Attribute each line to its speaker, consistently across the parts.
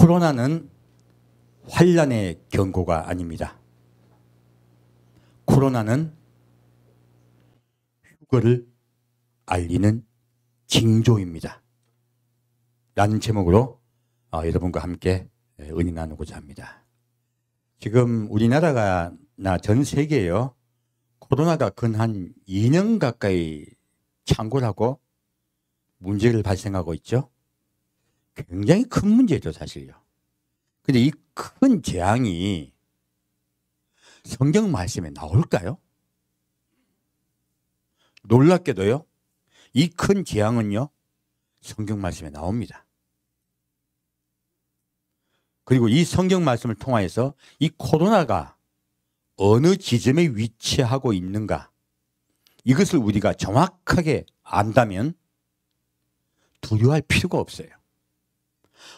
Speaker 1: 코로나는 환란의 경고가 아닙니다. 코로나는 휴거를 알리는 징조입니다. 라는 제목으로 여러분과 함께 은혜 나누고자 합니다. 지금 우리나라가 전 세계에요, 코로나가 근 한 2년 가까이 창궐하고 문제를 발생하고 있죠. 굉장히 큰 문제죠, 사실요. 근데 이 큰 재앙이 성경 말씀에 나올까요? 놀랍게도요, 이 큰 재앙은요, 성경 말씀에 나옵니다. 그리고 이 성경 말씀을 통하여서 이 코로나가 어느 지점에 위치하고 있는가, 이것을 우리가 정확하게 안다면 두려워할 필요가 없어요.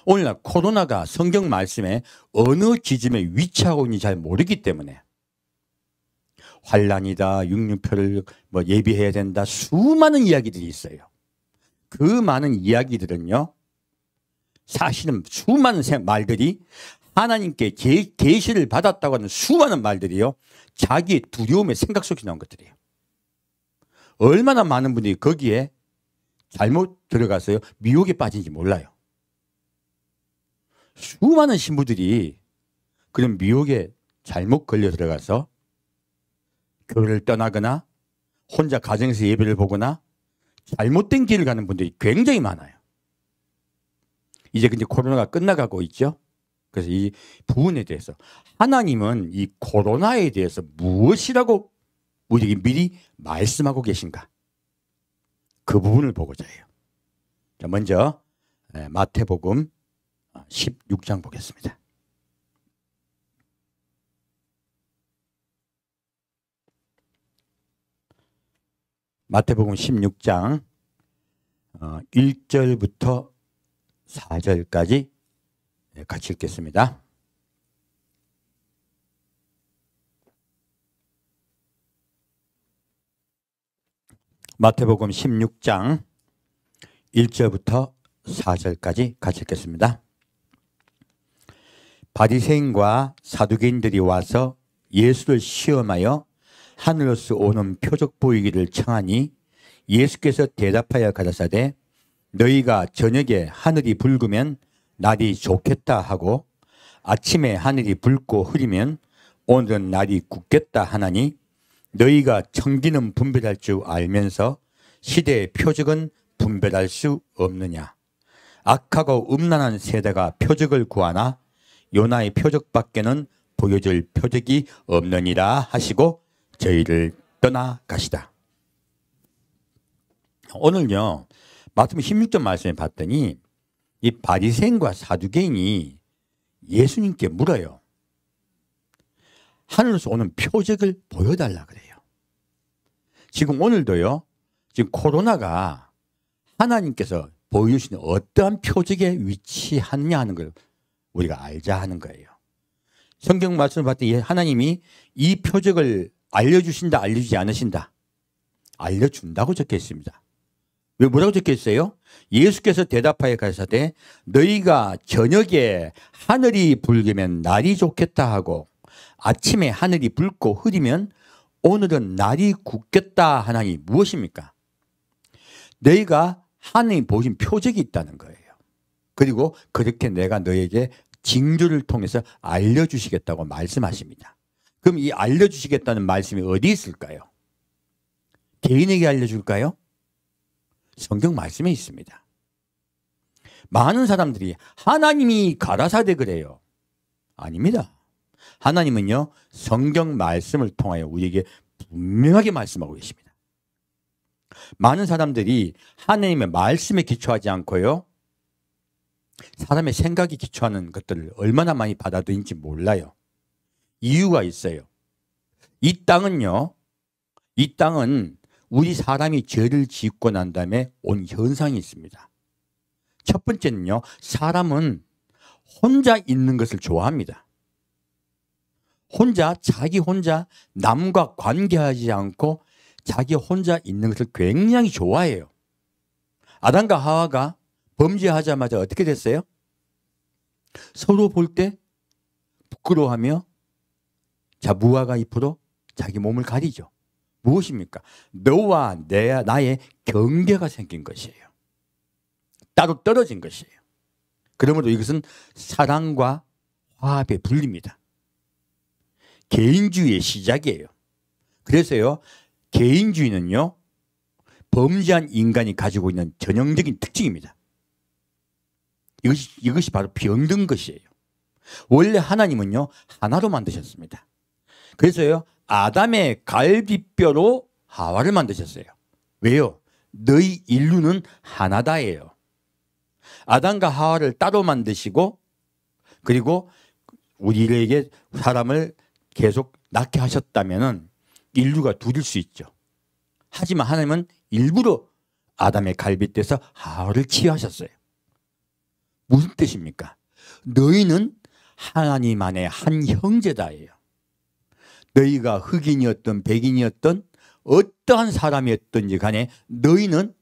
Speaker 1: 오늘날 코로나가 성경 말씀에 어느 지점에 위치하고 있는지 잘 모르기 때문에 환란이다, 육류표를 예비해야 된다, 수많은 이야기들이 있어요. 그 많은 이야기들은요, 사실은 수많은 말들이 하나님께 계시를 받았다고 하는 수많은 말들이요, 자기의 두려움의 생각 속에서 나온 것들이에요. 얼마나 많은 분들이 거기에 잘못 들어가서요, 미혹에 빠진지 몰라요. 수많은 신부들이 그런 미혹에 잘못 걸려 들어가서 교회를 떠나거나 혼자 가정에서 예배를 보거나 잘못된 길을 가는 분들이 굉장히 많아요. 이제 근데 코로나가 끝나가고 있죠. 그래서 이 부분에 대해서 하나님은 이 코로나에 대해서 무엇이라고 우리에게 미리 말씀하고 계신가, 그 부분을 보고자 해요. 자, 먼저 마태복음 16장 보겠습니다. 마태복음 16장 1절부터 4절까지 같이 읽겠습니다. 마태복음 16장 1절부터 4절까지 같이 읽겠습니다. 바리새인과 사두개인들이 와서 예수를 시험하여 하늘로서 오는 표적 보이기를 청하니 예수께서 대답하여 가라사대 너희가 저녁에 하늘이 붉으면 날이 좋겠다 하고 아침에 하늘이 붉고 흐리면 오늘은 날이 굳겠다 하나니 너희가 청기는 분별할 줄 알면서 시대의 표적은 분별할 수 없느냐. 악하고 음란한 세대가 표적을 구하나 요나의 표적밖에는 보여줄 표적이 없느니라 하시고 저희를 떠나가시다. 오늘요, 마태복음 16절 말씀에 봤더니 이 바리새인과 사두개인이 예수님께 물어요. 하늘에서 오는 표적을 보여달라 그래요. 지금 오늘도요, 지금 코로나가 하나님께서 보여주시는 어떠한 표적에 위치하느냐 하는 걸 우리가 알자 하는 거예요. 성경 말씀을 봤더니 하나님이 이 표적을 알려주신다, 알려주지 않으신다? 알려준다고 적혀 있습니다. 왜 뭐라고 적혀 있어요? 예수께서 대답하여 가라사대 너희가 저녁에 하늘이 붉으면 날이 좋겠다 하고 아침에 하늘이 붉고 흐리면 오늘은 날이 굳겠다 하나니 무엇입니까? 너희가 하나님 보신 표적이 있다는 거예요. 그리고 그렇게 내가 너에게 징조를 통해서 알려주시겠다고 말씀하십니다. 그럼 이 알려주시겠다는 말씀이 어디 있을까요? 개인에게 알려줄까요? 성경 말씀에 있습니다. 많은 사람들이 하나님이 가라사대 그래요. 아닙니다. 하나님은요, 성경 말씀을 통하여 우리에게 분명하게 말씀하고 계십니다. 많은 사람들이 하나님의 말씀에 기초하지 않고요, 사람의 생각에 기초하는 것들을 얼마나 많이 받아들인지 몰라요. 이유가 있어요. 이 땅은 우리 사람이 죄를 짓고 난 다음에 온 현상이 있습니다. 첫 번째는요, 사람은 혼자 있는 것을 좋아합니다. 자기 혼자 남과 관계하지 않고 자기 혼자 있는 것을 굉장히 좋아해요. 아담과 하와가 범죄하자마자 어떻게 됐어요? 서로 볼 때 부끄러워하며 자 무화과 잎으로 자기 몸을 가리죠. 무엇입니까? 너와 나의 경계가 생긴 것이에요. 따로 떨어진 것이에요. 그러므로 이것은 사랑과 화합의 분리입니다. 개인주의의 시작이에요. 그래서요, 개인주의는요, 범죄한 인간이 가지고 있는 전형적인 특징입니다. 이것이 바로 병든 것이에요. 원래 하나님은요, 하나로 만드셨습니다. 그래서요, 아담의 갈비뼈로 하와를 만드셨어요. 왜요? 너희 인류는 하나다예요. 아담과 하와를 따로 만드시고 그리고 우리에게 사람을 계속 낳게 하셨다면 인류가 둘일 수 있죠. 하지만 하나님은 일부러 아담의 갈비뼈에서 하와를 치유하셨어요. 무슨 뜻입니까? 너희는 하나님 안에 한 형제다예요. 너희가 흑인이었던 백인이었던 어떠한 사람이었든지 간에 너희는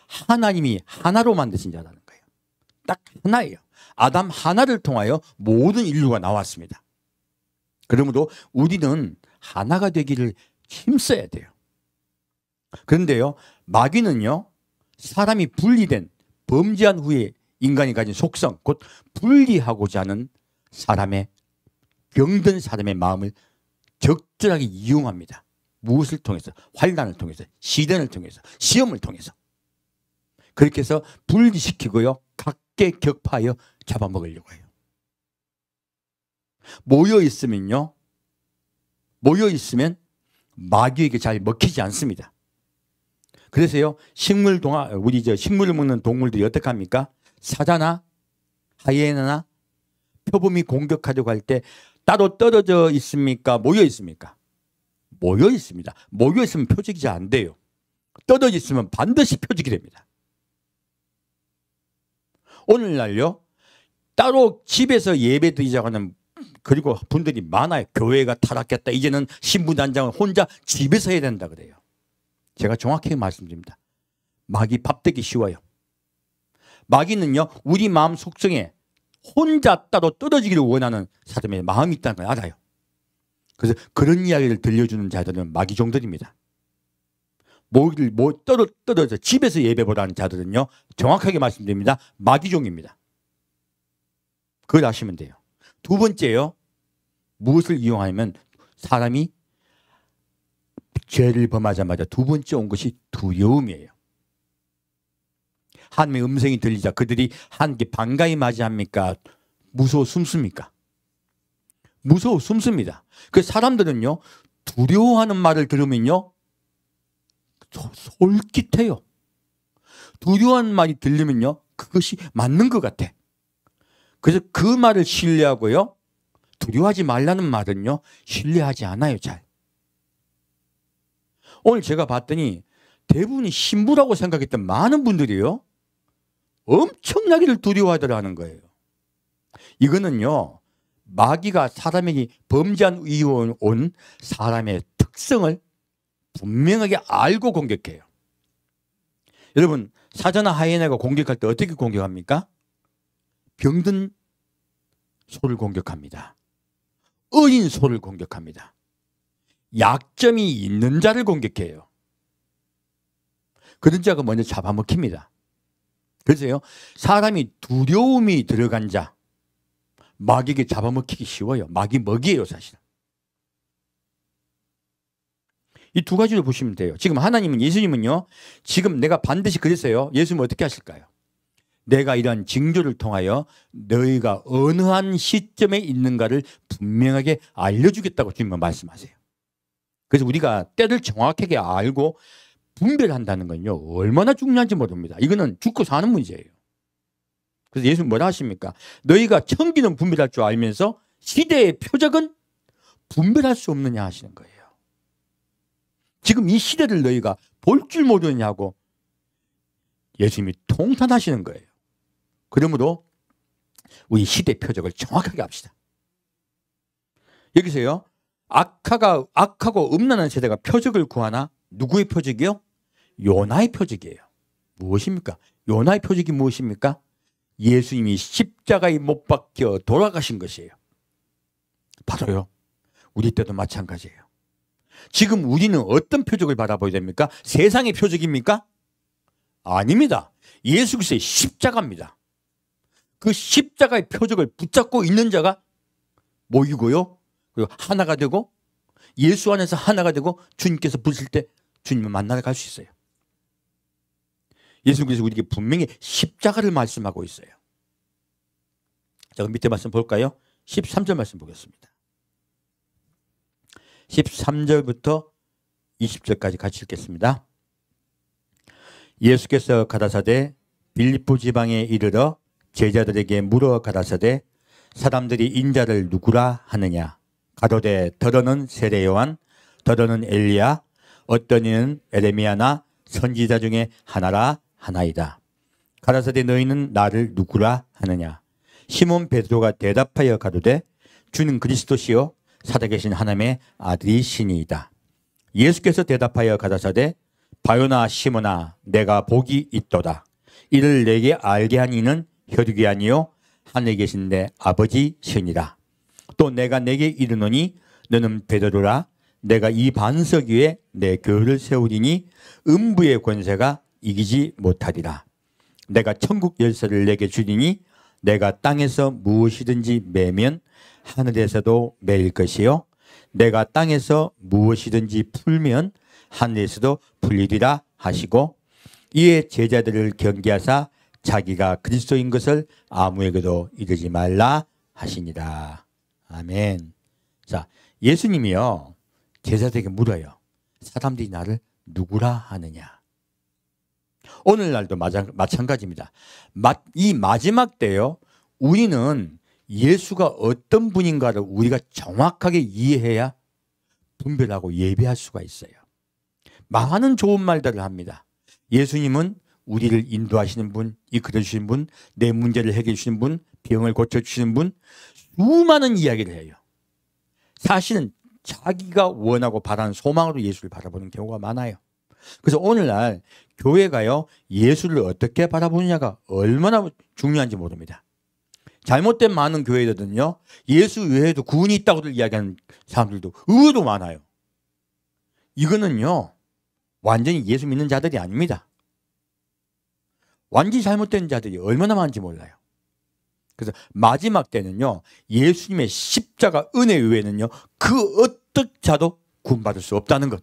Speaker 1: 하나님이 하나로 만드신 자라는 거예요. 딱 하나예요. 아담 하나를 통하여 모든 인류가 나왔습니다. 그러므로 우리는 하나가 되기를 힘써야 돼요. 그런데요, 마귀는요, 사람이 분리된 범죄한 후에 인간이 가진 속성, 곧 분리하고자 하는 사람의 병든 사람의 마음을 적절하게 이용합니다. 무엇을 통해서? 환난을 통해서, 시련을 통해서, 시험을 통해서. 그렇게 해서 분리시키고요, 각계격파하여 잡아먹으려고 해요. 모여있으면 마귀에게 잘 먹히지 않습니다. 그래서요, 식물을 먹는 동물들이 어떻게 합니까? 사자나 하이에나나 표범이 공격하려고 할 때 따로 떨어져 있습니까? 모여 있습니까? 모여 있습니다. 모여 있으면 표적이 잘 안 돼요. 떨어져 있으면 반드시 표적이 됩니다. 오늘날요, 따로 집에서 예배 드리자고 하는 그리고 분들이 많아요. 교회가 타락했다. 이제는 신부단장은 혼자 집에서 해야 된다 그래요. 제가 정확하게 말씀드립니다. 마귀 밥되기 쉬워요. 마귀는요, 우리 마음 속성에 혼자 따로 떨어지기를 원하는 사람의 마음이 있다는 걸 알아요. 그래서 그런 이야기를 들려주는 자들은 마귀종들입니다. 떨어져 집에서 예배보다는 자들은요, 정확하게 말씀드립니다. 마귀종입니다. 그걸 아시면 돼요. 두 번째요, 무엇을 이용하냐면 사람이 죄를 범하자마자 두 번째 온 것이 두려움이에요. 하나님의 음성이 들리자 그들이 하나님께 반가이 맞이합니까? 무서워 숨습니까? 무서워 숨습니다. 그 사람들은요, 두려워하는 말을 들으면요, 솔깃해요. 두려워하는 말이 들리면요, 그것이 맞는 것 같아. 그래서 그 말을 신뢰하고요, 두려워하지 말라는 말은요, 신뢰하지 않아요, 잘. 오늘 제가 봤더니 대부분이 신부라고 생각했던 많은 분들이요, 엄청나게를 두려워하더라는 거예요. 이거는요, 마귀가 사람에게 범죄한 이후에 온 사람의 특성을 분명하게 알고 공격해요. 여러분, 사자나 하이에나가 공격할 때 어떻게 공격합니까? 병든 소를 공격합니다. 어린 소를 공격합니다. 약점이 있는 자를 공격해요. 그런 자가 먼저 잡아먹힙니다. 그래서요, 사람이 두려움이 들어간 자, 마귀에게 잡아먹히기 쉬워요. 마귀 먹이에요, 사실. 이 두 가지를 보시면 돼요. 지금 하나님은, 예수님은요, 지금 내가 반드시 그랬어요. 예수님은 어떻게 하실까요? 내가 이런 징조를 통하여 너희가 어느 한 시점에 있는가를 분명하게 알려주겠다고 주님은 말씀하세요. 그래서 우리가 때를 정확하게 알고 분별한다는 건요, 얼마나 중요한지 모릅니다. 이거는 죽고 사는 문제예요. 그래서 예수님 뭐라 하십니까? 너희가 청기는 분별할 줄 알면서 시대의 표적은 분별할 수 없느냐 하시는 거예요. 지금 이 시대를 너희가 볼 줄 모르느냐고 예수님이 통탄하시는 거예요. 그러므로 우리 시대 표적을 정확하게 합시다. 여기서요, 악하고 음란한 세대가 표적을 구하나 누구의 표적이요? 요나의 표적이에요. 무엇입니까? 요나의 표적이 무엇입니까? 예수님이 십자가에 못 박혀 돌아가신 것이에요. 바로요. 우리 때도 마찬가지예요. 지금 우리는 어떤 표적을 바라보야 됩니까? 세상의 표적입니까? 아닙니다. 예수 그리스도의 십자가입니다. 그 십자가의 표적을 붙잡고 있는 자가 모이고요. 그리고 하나가 되고 예수 안에서 하나가 되고 주님께서 부르실 때 주님을 만나러 갈 수 있어요. 예수님께서 우리에게 분명히 십자가를 말씀하고 있어요. 자, 밑에 말씀 볼까요? 13절 말씀 보겠습니다. 13절부터 20절까지 같이 읽겠습니다. 예수께서 가라사대 빌립보 지방에 이르러 제자들에게 물어 가라사대 사람들이 인자를 누구라 하느냐 가로되 더러는 세례 요한 더러는 엘리야 어떤 이는 에레미야나 선지자 중에 하나라 하나이다. 가라사대 너희는 나를 누구라 하느냐 시몬 베드로가 대답하여 가로되 주는 그리스도시요 살아계신 하나님의 아들이시니이다. 예수께서 대답하여 가라사대 바요나 시몬아 내가 복이 있도다. 이를 내게 알게 한 이는 혈육이 아니요 하늘에 계신 내 아버지시니라. 또 내가 내게 이르노니 너는 베드로라 내가 이 반석 위에 내 교회를 세우리니 음부의 권세가 이기지 못하리라. 내가 천국 열쇠를 내게 주리니 내가 땅에서 무엇이든지 매면 하늘에서도 매일 것이요 내가 땅에서 무엇이든지 풀면 하늘에서도 풀리리라 하시고 이에 제자들을 경계하사 자기가 그리스도인 것을 아무에게도 이르지 말라 하시니라. 아멘. 자, 예수님이요 제자들에게 물어요. 사람들이 나를 누구라 하느냐. 오늘날도 마찬가지입니다. 이 마지막 때요 우리는 예수가 어떤 분인가를 우리가 정확하게 이해해야 분별하고 예배할 수가 있어요. 많은 좋은 말들을 합니다. 예수님은 우리를 인도하시는 분, 이끌어주시는 분, 내 문제를 해결해 주시는 분, 병을 고쳐주시는 분, 수많은 이야기를 해요. 사실은 자기가 원하고 바라는 소망으로 예수를 바라보는 경우가 많아요. 그래서 오늘날 교회가요 예수를 어떻게 바라보느냐가 얼마나 중요한지 모릅니다. 잘못된 많은 교회들은요 예수 외에도 구원이 있다고 이야기하는 사람들도 의외로 많아요. 이거는요 완전히 예수 믿는 자들이 아닙니다. 완전히 잘못된 자들이 얼마나 많은지 몰라요. 그래서 마지막 때는요 예수님의 십자가 은혜 외에는요 그 어떤 자도 구원받을 수 없다는 것,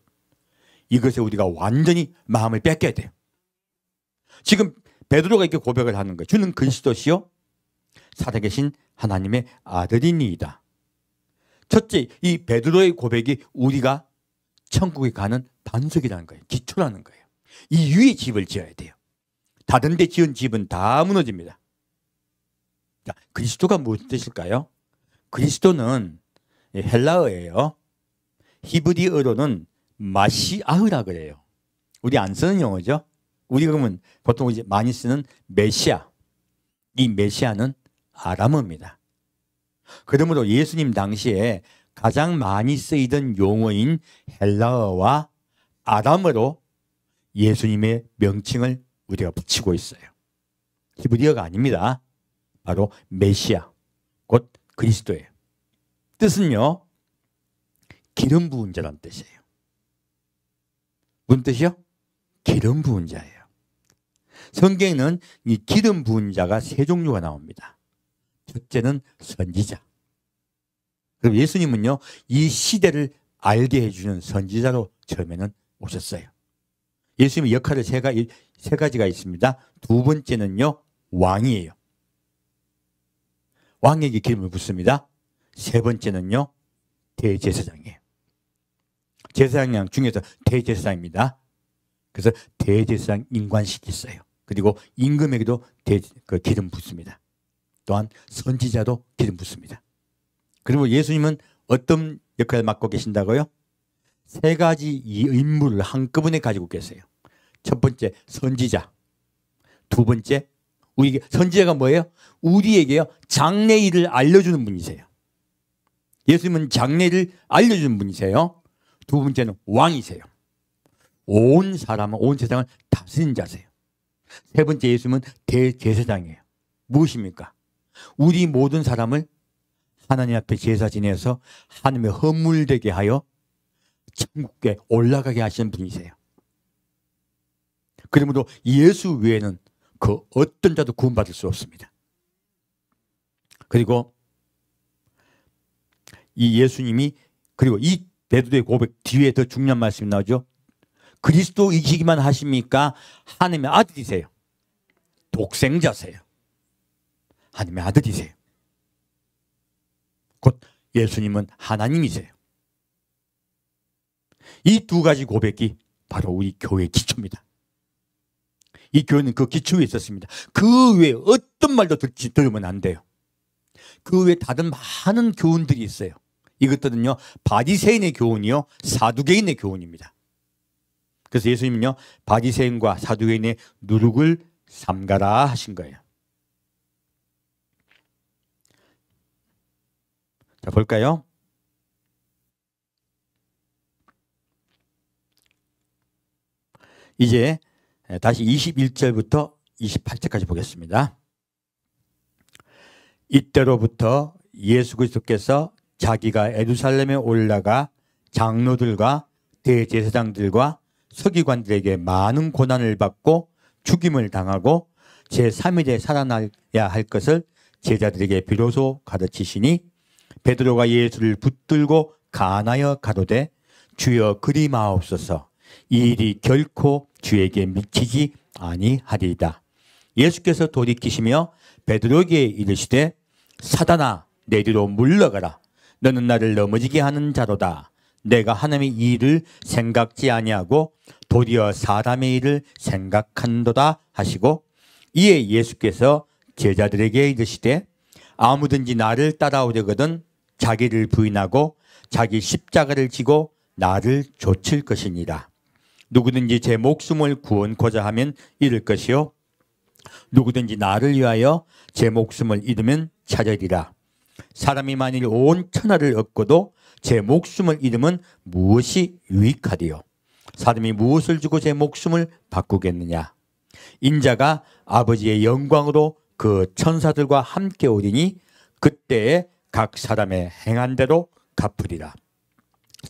Speaker 1: 이것에 우리가 완전히 마음을 뺏겨야 돼요. 지금 베드로가 이렇게 고백을 하는 거예요. 주는 그리스도시요 살아계신 하나님의 아들이니이다. 첫째, 이 베드로의 고백이 우리가 천국에 가는 반석이라는 거예요. 기초라는 거예요. 이 위에 집을 지어야 돼요. 다른 데 지은 집은 다 무너집니다. 자, 그리스도가 무슨 뜻일까요? 그리스도는 헬라어예요. 히브리어로는 마시아흐라 그래요. 우리 안 쓰는 용어죠. 우리 그러면 보통 이제 많이 쓰는 메시아. 이 메시아는 아람어입니다. 그러므로 예수님 당시에 가장 많이 쓰이던 용어인 헬라어와 아람어로 예수님의 명칭을 우리가 붙이고 있어요. 히브리어가 아닙니다. 바로 메시아, 곧 그리스도예요. 뜻은요 기름 부은 자란 뜻이에요. 무슨 뜻이요? 기름 부은 자예요. 성경에는 이 기름 부은 자가 세 종류가 나옵니다. 첫째는 선지자. 그럼 예수님은요 이 시대를 알게 해주는 선지자로 처음에는 오셨어요. 예수님의 역할을 세 가지가 있습니다. 두 번째는요 왕이에요. 왕에게 기름을 붓습니다. 세 번째는요 대제사장이에요. 제사장 중에서 대제사장입니다. 그래서 대제사장 인관식이 있어요. 그리고 임금에게도 기름 붓습니다. 또한 선지자도 기름 붓습니다. 그리고 예수님은 어떤 역할을 맡고 계신다고요? 세 가지 이 임무를 한꺼번에 가지고 계세요. 첫 번째 선지자, 두 번째 우리 선지자가 뭐예요? 우리에게요 장래일을 알려주는 분이세요. 예수님은 장래를 알려주는 분이세요. 두 번째는 왕이세요. 온 세상을 다스리는 자세요. 세 번째 예수님은 대제사장이에요. 무엇입니까? 우리 모든 사람을 하나님 앞에 제사 지내서 하나님의 허물되게 하여 천국에 올라가게 하시는 분이세요. 그러므로 예수 외에는 그 어떤 자도 구원받을 수 없습니다. 그리고 이 예수님이, 그리고 이 베드로의 고백 뒤에 더 중요한 말씀이 나오죠. 그리스도이시기만 하십니까? 하나님의 아들이세요. 독생자세요. 하나님의 아들이세요. 곧 예수님은 하나님이세요. 이 두 가지 고백이 바로 우리 교회의 기초입니다. 이 교회는 그 기초에 있었습니다. 그 외에 어떤 말도 들으면 안 돼요. 그 외에 다른 많은 교훈들이 있어요. 이것들은요, 바리새인의 교훈이요, 사두개인의 교훈입니다. 그래서 예수님은요, 바리새인과 사두개인의 누룩을 삼가라 하신 거예요. 자, 볼까요? 이제 다시 21절부터 28절까지 보겠습니다. 이때로부터 예수 그리스도께서 자기가 예루살렘에 올라가 장로들과 대제사장들과 서기관들에게 많은 고난을 받고 죽임을 당하고 제3일에 살아나야 할 것을 제자들에게 비로소 가르치시니 베드로가 예수를 붙들고 간하여 가로되 주여 그리 마옵소서, 이 일이 결코 주에게 미치지 아니하리이다. 예수께서 돌이키시며 베드로에게 이르시되 사단아 내리로 물러가라, 너는 나를 넘어지게 하는 자로다. 내가 하나님의 일을 생각지 아니하고 도리어 사람의 일을 생각한도다 하시고, 이에 예수께서 제자들에게 이르시되 아무든지 나를 따라오려거든 자기를 부인하고 자기 십자가를 지고 나를 좇을 것이니라. 누구든지 제 목숨을 구원코자 하면 잃을 것이요 누구든지 나를 위하여 제 목숨을 잃으면 찾으리라. 사람이 만일 온 천하를 얻고도 제 목숨을 잃으면 무엇이 유익하리요? 사람이 무엇을 주고 제 목숨을 바꾸겠느냐? 인자가 아버지의 영광으로 그 천사들과 함께 오리니 그때에 각 사람의 행한 대로 갚으리라.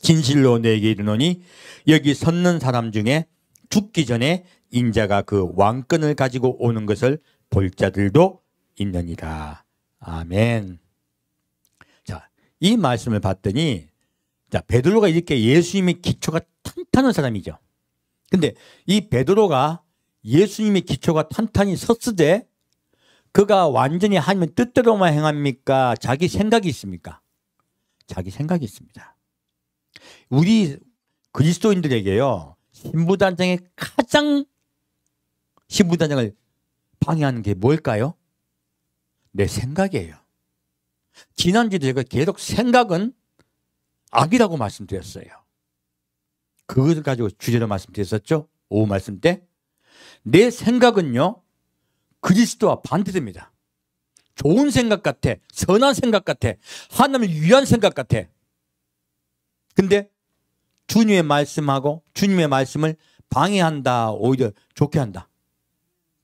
Speaker 1: 진실로 내게 이르노니 여기 섰는 사람 중에 죽기 전에 인자가 그 왕권을 가지고 오는 것을 볼 자들도 있느니라. 아멘. 자, 이 말씀을 봤더니, 자, 베드로가 이렇게 예수님의 기초가 탄탄한 사람이죠. 근데 이 베드로가 예수님의 기초가 탄탄히 섰으되 그가 완전히 하나님의 뜻대로만 행합니까? 자기 생각이 있습니까? 자기 생각이 있습니다. 우리 그리스도인들에게요, 신부단장의 가장 신부단장을 방해하는 게 뭘까요? 내 생각이에요. 지난주에 제가 계속 생각은 악이라고 말씀드렸어요. 그것을 가지고 주제로 말씀드렸었죠. 오후 말씀 때. 내 생각은요, 그리스도와 반대됩니다. 좋은 생각 같아. 선한 생각 같아. 하나님을 위한 생각 같아. 근데 주님의 말씀하고 주님의 말씀을 방해한다. 오히려 좋게 한다.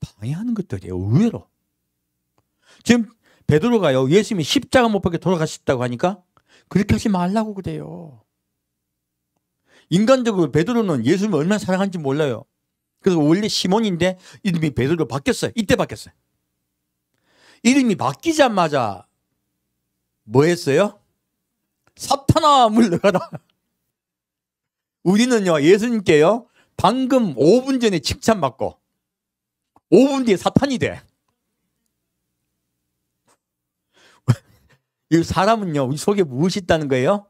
Speaker 1: 방해하는 것들이에요. 의외로. 지금 베드로가요, 예수님이 십자가 못 박혀 돌아가셨다고 하니까 그렇게 하지 말라고 그래요. 인간적으로 베드로는 예수님을 얼마나 사랑하는지 몰라요. 그래서 원래 시몬인데 이름이 베드로로 바뀌었어요. 이때 바뀌었어요. 이름이 바뀌자마자 뭐 했어요? 사탄아 물러가라. 우리는요, 예수님께요, 방금 5분 전에 칭찬받고 5분 뒤에 사탄이 돼. 이 사람은요, 우리 속에 무엇이 있다는 거예요?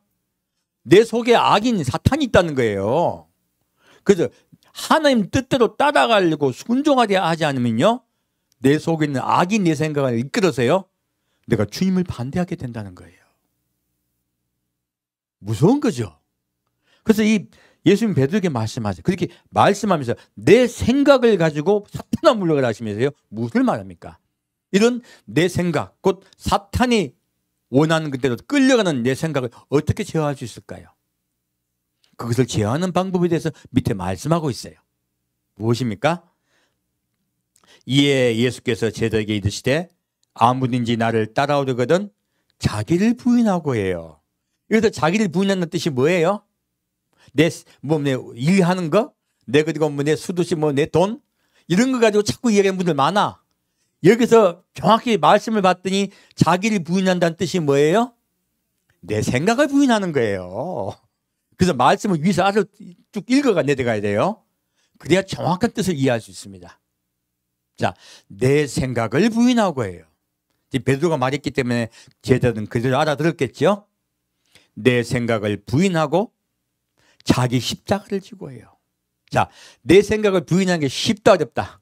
Speaker 1: 내 속에 악인 사탄이 있다는 거예요. 그래서 하나님 뜻대로 따라가려고 순종하려 하지 않으면요, 내 속에 있는 악인 내 생각을 이끌어서요, 내가 주님을 반대하게 된다는 거예요. 무서운 거죠. 그래서 이 예수님 베드로에게 말씀하세요. 그렇게 말씀하면서 내 생각을 가지고 사탄아 물러가라 하시면서요, 무엇을 말합니까? 이런 내 생각, 곧 사탄이 원하는 그대로 끌려가는 내 생각을 어떻게 제어할 수 있을까요? 그것을 제어하는 방법에 대해서 밑에 말씀하고 있어요. 무엇입니까? 이에 예수께서 제자에게 이르시되 아무든지 나를 따라오려거든 자기를 부인하고 해요. 여기서 자기를 부인하는 뜻이 뭐예요? 내 일하는 거? 그리고 내 수도시 내 돈? 이런 거 가지고 자꾸 이야기하는 분들 많아. 여기서 정확히 말씀을 봤더니 자기를 부인한다는 뜻이 뭐예요? 내 생각을 부인하는 거예요. 그래서 말씀을 위에서 아주 쭉 읽어가 내려가야 돼요. 그래야 정확한 뜻을 이해할 수 있습니다. 자, 내 생각을 부인하고 해요. 베드로가 말했기 때문에 제자들은 그대로 알아들었겠죠? 내 생각을 부인하고 자기 십자가를 지고 해요. 자, 내 생각을 부인하는 게 쉽다 어렵다?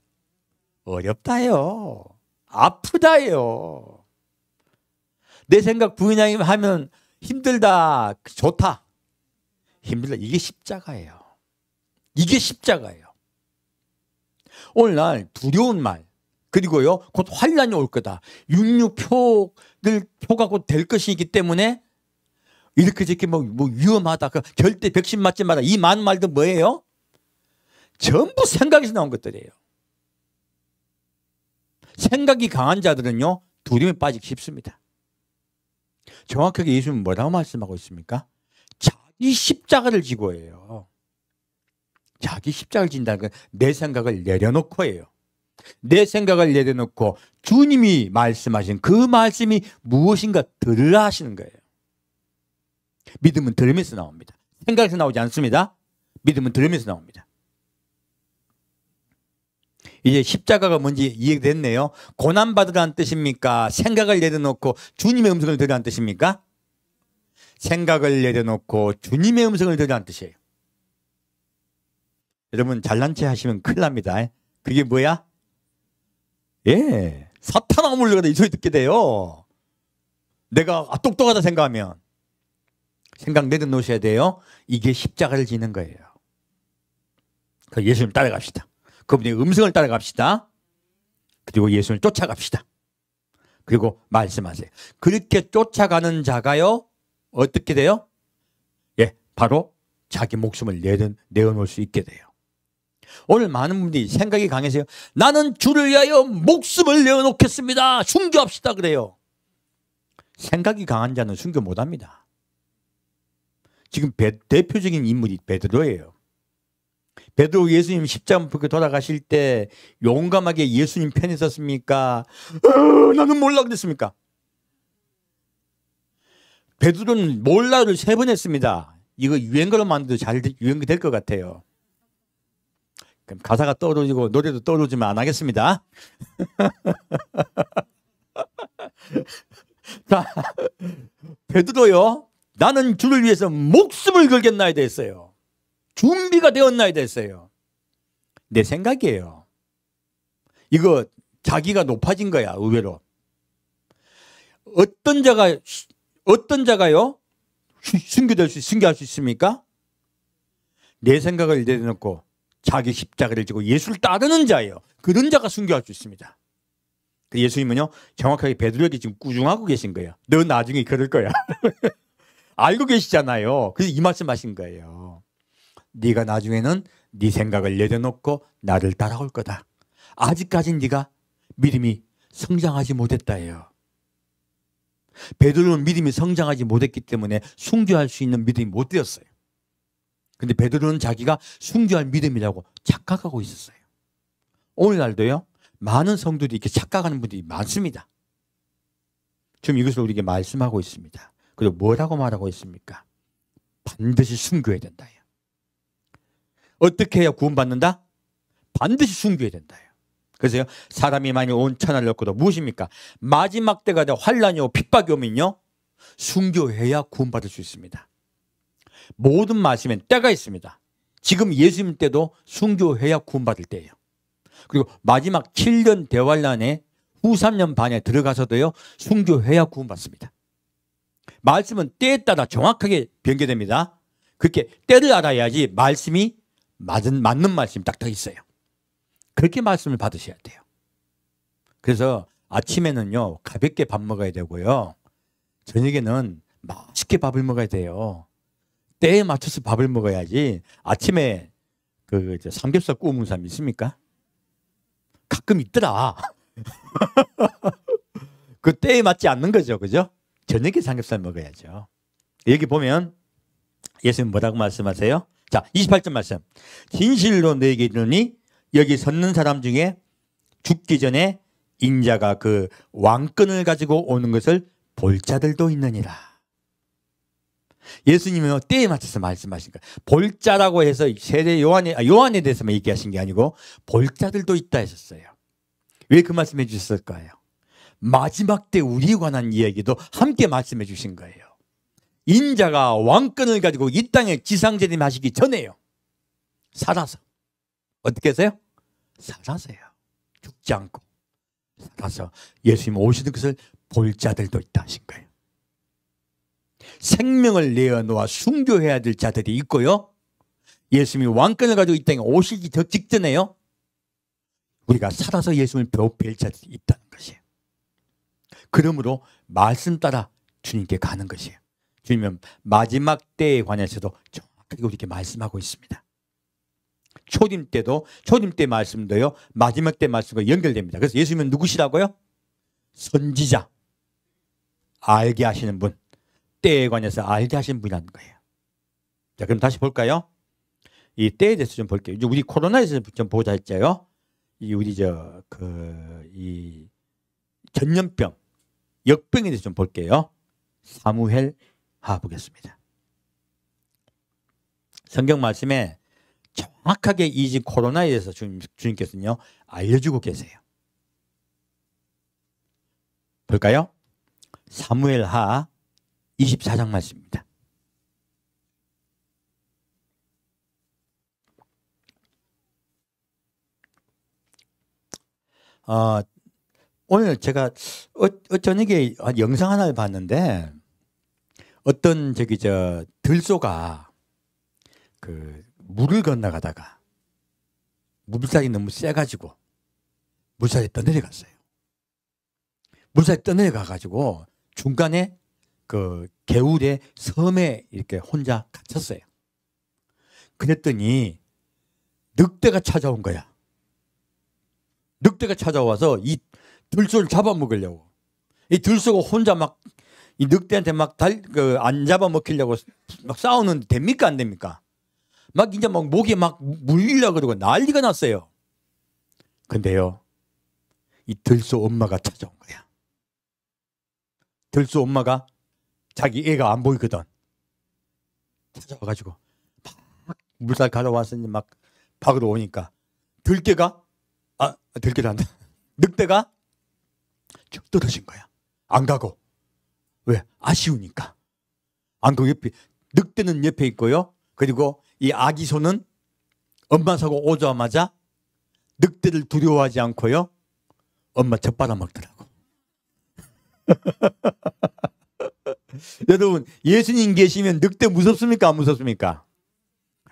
Speaker 1: 어렵다요. 아프다요. 내 생각 부인하면 힘들다, 좋다. 힘들다. 이게 십자가예요. 이게 십자가예요. 오늘날 두려운 말, 그리고요 곧 환란이 올 거다. 표가 곧 될 것이기 때문에 이렇게 저렇게 위험하다. 절대 백신 맞지 마라. 이 많은 말도 뭐예요? 전부 생각에서 나온 것들이에요. 생각이 강한 자들은요 두려움에 빠지기 쉽습니다. 정확하게 예수님은 뭐라고 말씀하고 있습니까? 자기 십자가를 지고 해요. 자기 십자가를 진다는 건 내 생각을 내려놓고 해요. 내 생각을 내려놓고 주님이 말씀하신 그 말씀이 무엇인가 들으라 하시는 거예요. 믿음은 들으면서 나옵니다. 생각에서 나오지 않습니다. 믿음은 들으면서 나옵니다. 이제 십자가가 뭔지 이해됐네요. 고난받으라는 뜻입니까? 생각을 내려놓고 주님의 음성을 들으라는 뜻입니까? 생각을 내려놓고 주님의 음성을 들으라는 뜻이에요. 여러분 잘난 체 하시면 큰일 납니다. 그게 뭐야? 예, 사탄아 물려가다 이 소리 듣게 돼요. 내가 똑똑하다 생각하면 생각 내려놓으셔야 돼요. 이게 십자가를 지는 거예요. 그래서 예수님 따라갑시다. 그분의 음성을 따라갑시다. 그리고 예수님을 쫓아갑시다. 그리고 말씀하세요. 그렇게 쫓아가는 자가요 어떻게 돼요? 예, 바로 자기 목숨을 내어놓을 수 있게 돼요. 오늘 많은 분들이 생각이 강해서요. 나는 주를 위하여 목숨을 내어놓겠습니다. 순교합시다 그래요. 생각이 강한 자는 순교 못합니다. 지금 대표적인 인물이 베드로예요. 베드로 예수님 십자가 못 돌아가실 때 용감하게 예수님 편에 섰습니까? 나는 몰라 그랬습니까? 베드로는 몰라를 3번 했습니다. 이거 유행어로 만들어도 잘 유행이 될 것 같아요. 그럼 가사가 떨어지고 노래도 떨어지면 안 하겠습니다. 자, 베드로요. 나는 주를 위해서 목숨을 걸겠나이다 했어요. 준비가 되었나이다 했어요. 내 생각이에요. 이거 자기가 높아진 거야 의외로. 어떤 자가요? 순교할 수 있습니까? 내 생각을 내려놓고 자기 십자가를 지고 예수를 따르는 자예요. 그런 자가 순교할 수 있습니다. 예수님은요 정확하게 베드로에게 지금 꾸중하고 계신 거예요. 너 나중에 그럴 거야. 알고 계시잖아요. 그래서 이 말씀 하신 거예요. 네가 나중에는 네 생각을 내려놓고 나를 따라올 거다. 아직까지는 네가 믿음이 성장하지 못했다예요. 베드로는 믿음이 성장하지 못했기 때문에 순교할 수 있는 믿음이 못 되었어요. 근데 베드로는 자기가 순교할 믿음이라고 착각하고 있었어요. 오늘날도요 많은 성도들이 이렇게 착각하는 분들이 많습니다. 지금 이것을 우리에게 말씀하고 있습니다. 그리고 뭐라고 말하고 있습니까? 반드시 순교해야 된다. 어떻게 해야 구원받는다? 반드시 순교해야 된다. 그래서요 사람이 만일 온 천하를 얻고도 무엇입니까? 마지막 때가 되어 환란이 오고 핍박이 오면요 순교해야 구원받을 수 있습니다. 모든 말씀엔 때가 있습니다. 지금 예수님 때도 순교해야 구원받을 때예요. 그리고 마지막 7년 대환란에 후 3년 반에 들어가서도요 순교해야 구원받습니다. 말씀은 때에 따라 정확하게 변개됩니다. 그렇게 때를 알아야지 말씀이 맞는 말씀이 딱 더 있어요. 그렇게 말씀을 받으셔야 돼요. 그래서 아침에는요 가볍게 밥 먹어야 되고요 저녁에는 맛있게 밥을 먹어야 돼요. 때에 맞춰서 밥을 먹어야지. 아침에 그 삼겹살 구워 먹는 사람 있습니까? 가끔 있더라. 그 때에 맞지 않는 거죠. 그죠? 저녁에 삼겹살 먹어야죠. 여기 보면 예수님 뭐라고 말씀하세요? 자, 28절 말씀. 진실로 너에게 이르노니 여기 섰는 사람 중에 죽기 전에 인자가 그 왕권을 가지고 오는 것을 볼 자들도 있느니라. 예수님은 때에 맞춰서 말씀하신 거예요. 볼 자라고 해서 세례 요한에 대해서만 얘기하신 게 아니고 볼 자들도 있다 하셨어요. 왜 그 말씀해 주셨을까요? 마지막 때 우리에 관한 이야기도 함께 말씀해 주신 거예요. 인자가 왕권을 가지고 이 땅에 지상재림 하시기 전에요. 살아서. 어떻게 했어요? 살아서요. 죽지 않고 살아서 예수님 오시는 것을 볼 자들도 있다 하신 거예요. 생명을 내어놓아 순교해야 될 자들이 있고요. 예수님이 왕권을 가지고 이 땅에 오시기 더 직전에요. 우리가 살아서 예수님을 뵐 자들이 있다는 것이에요. 그러므로 말씀 따라 주님께 가는 것이에요. 주님은 마지막 때에 관해서도 정확하게 우리에게 말씀하고 있습니다. 초림 때 말씀도요, 마지막 때 말씀과 연결됩니다. 그래서 예수님은 누구시라고요? 선지자, 알게 하시는 분, 때에 관해서 알게 하시는 분이라는 거예요. 자, 그럼 다시 볼까요? 이 때에 대해서 좀 볼게요. 이제 우리 코로나에 대해서 좀 보자 했죠. 이 전염병, 역병에 대해서 좀 볼게요. 사무엘하 보겠습니다. 성경 말씀에 정확하게 이 코로나에 대해서 주님께서는요 알려주고 계세요. 볼까요? 사무엘하 24장 말씀입니다. 오늘 제가 저녁에 영상 하나를 봤는데 어떤 들소가 그 물을 건너가다가 물살이 너무 세가지고 물살이 떠내려갔어요. 물살이 떠내려가가지고 중간에 그 개울의 섬에 이렇게 혼자 갇혔어요. 그랬더니 늑대가 찾아온 거야. 늑대가 찾아와서 이 들소를 잡아먹으려고. 이 들소가 혼자 막 이 늑대한테 안 잡아먹히려고 막 싸우는데 됩니까? 안 됩니까? 막 이제 막 목에 막 물리려고 그러고 난리가 났어요. 근데요, 이 들소 엄마가 찾아온 거야. 들소 엄마가 자기 애가 안 보이거든. 찾아와가지고 막 물살 가져왔으니 막 박으러 오니까 들깨가 늑대가 쭉 떨어진 거야. 안 가고. 왜? 아쉬우니까. 안 가고 늑대는 옆에 있고요. 그리고 이 아기 소는 엄마 사고 오자마자 늑대를 두려워하지 않고요. 엄마 젖 빨아먹더라고. 여러분, 예수님 계시면 늑대 무섭습니까? 안 무섭습니까?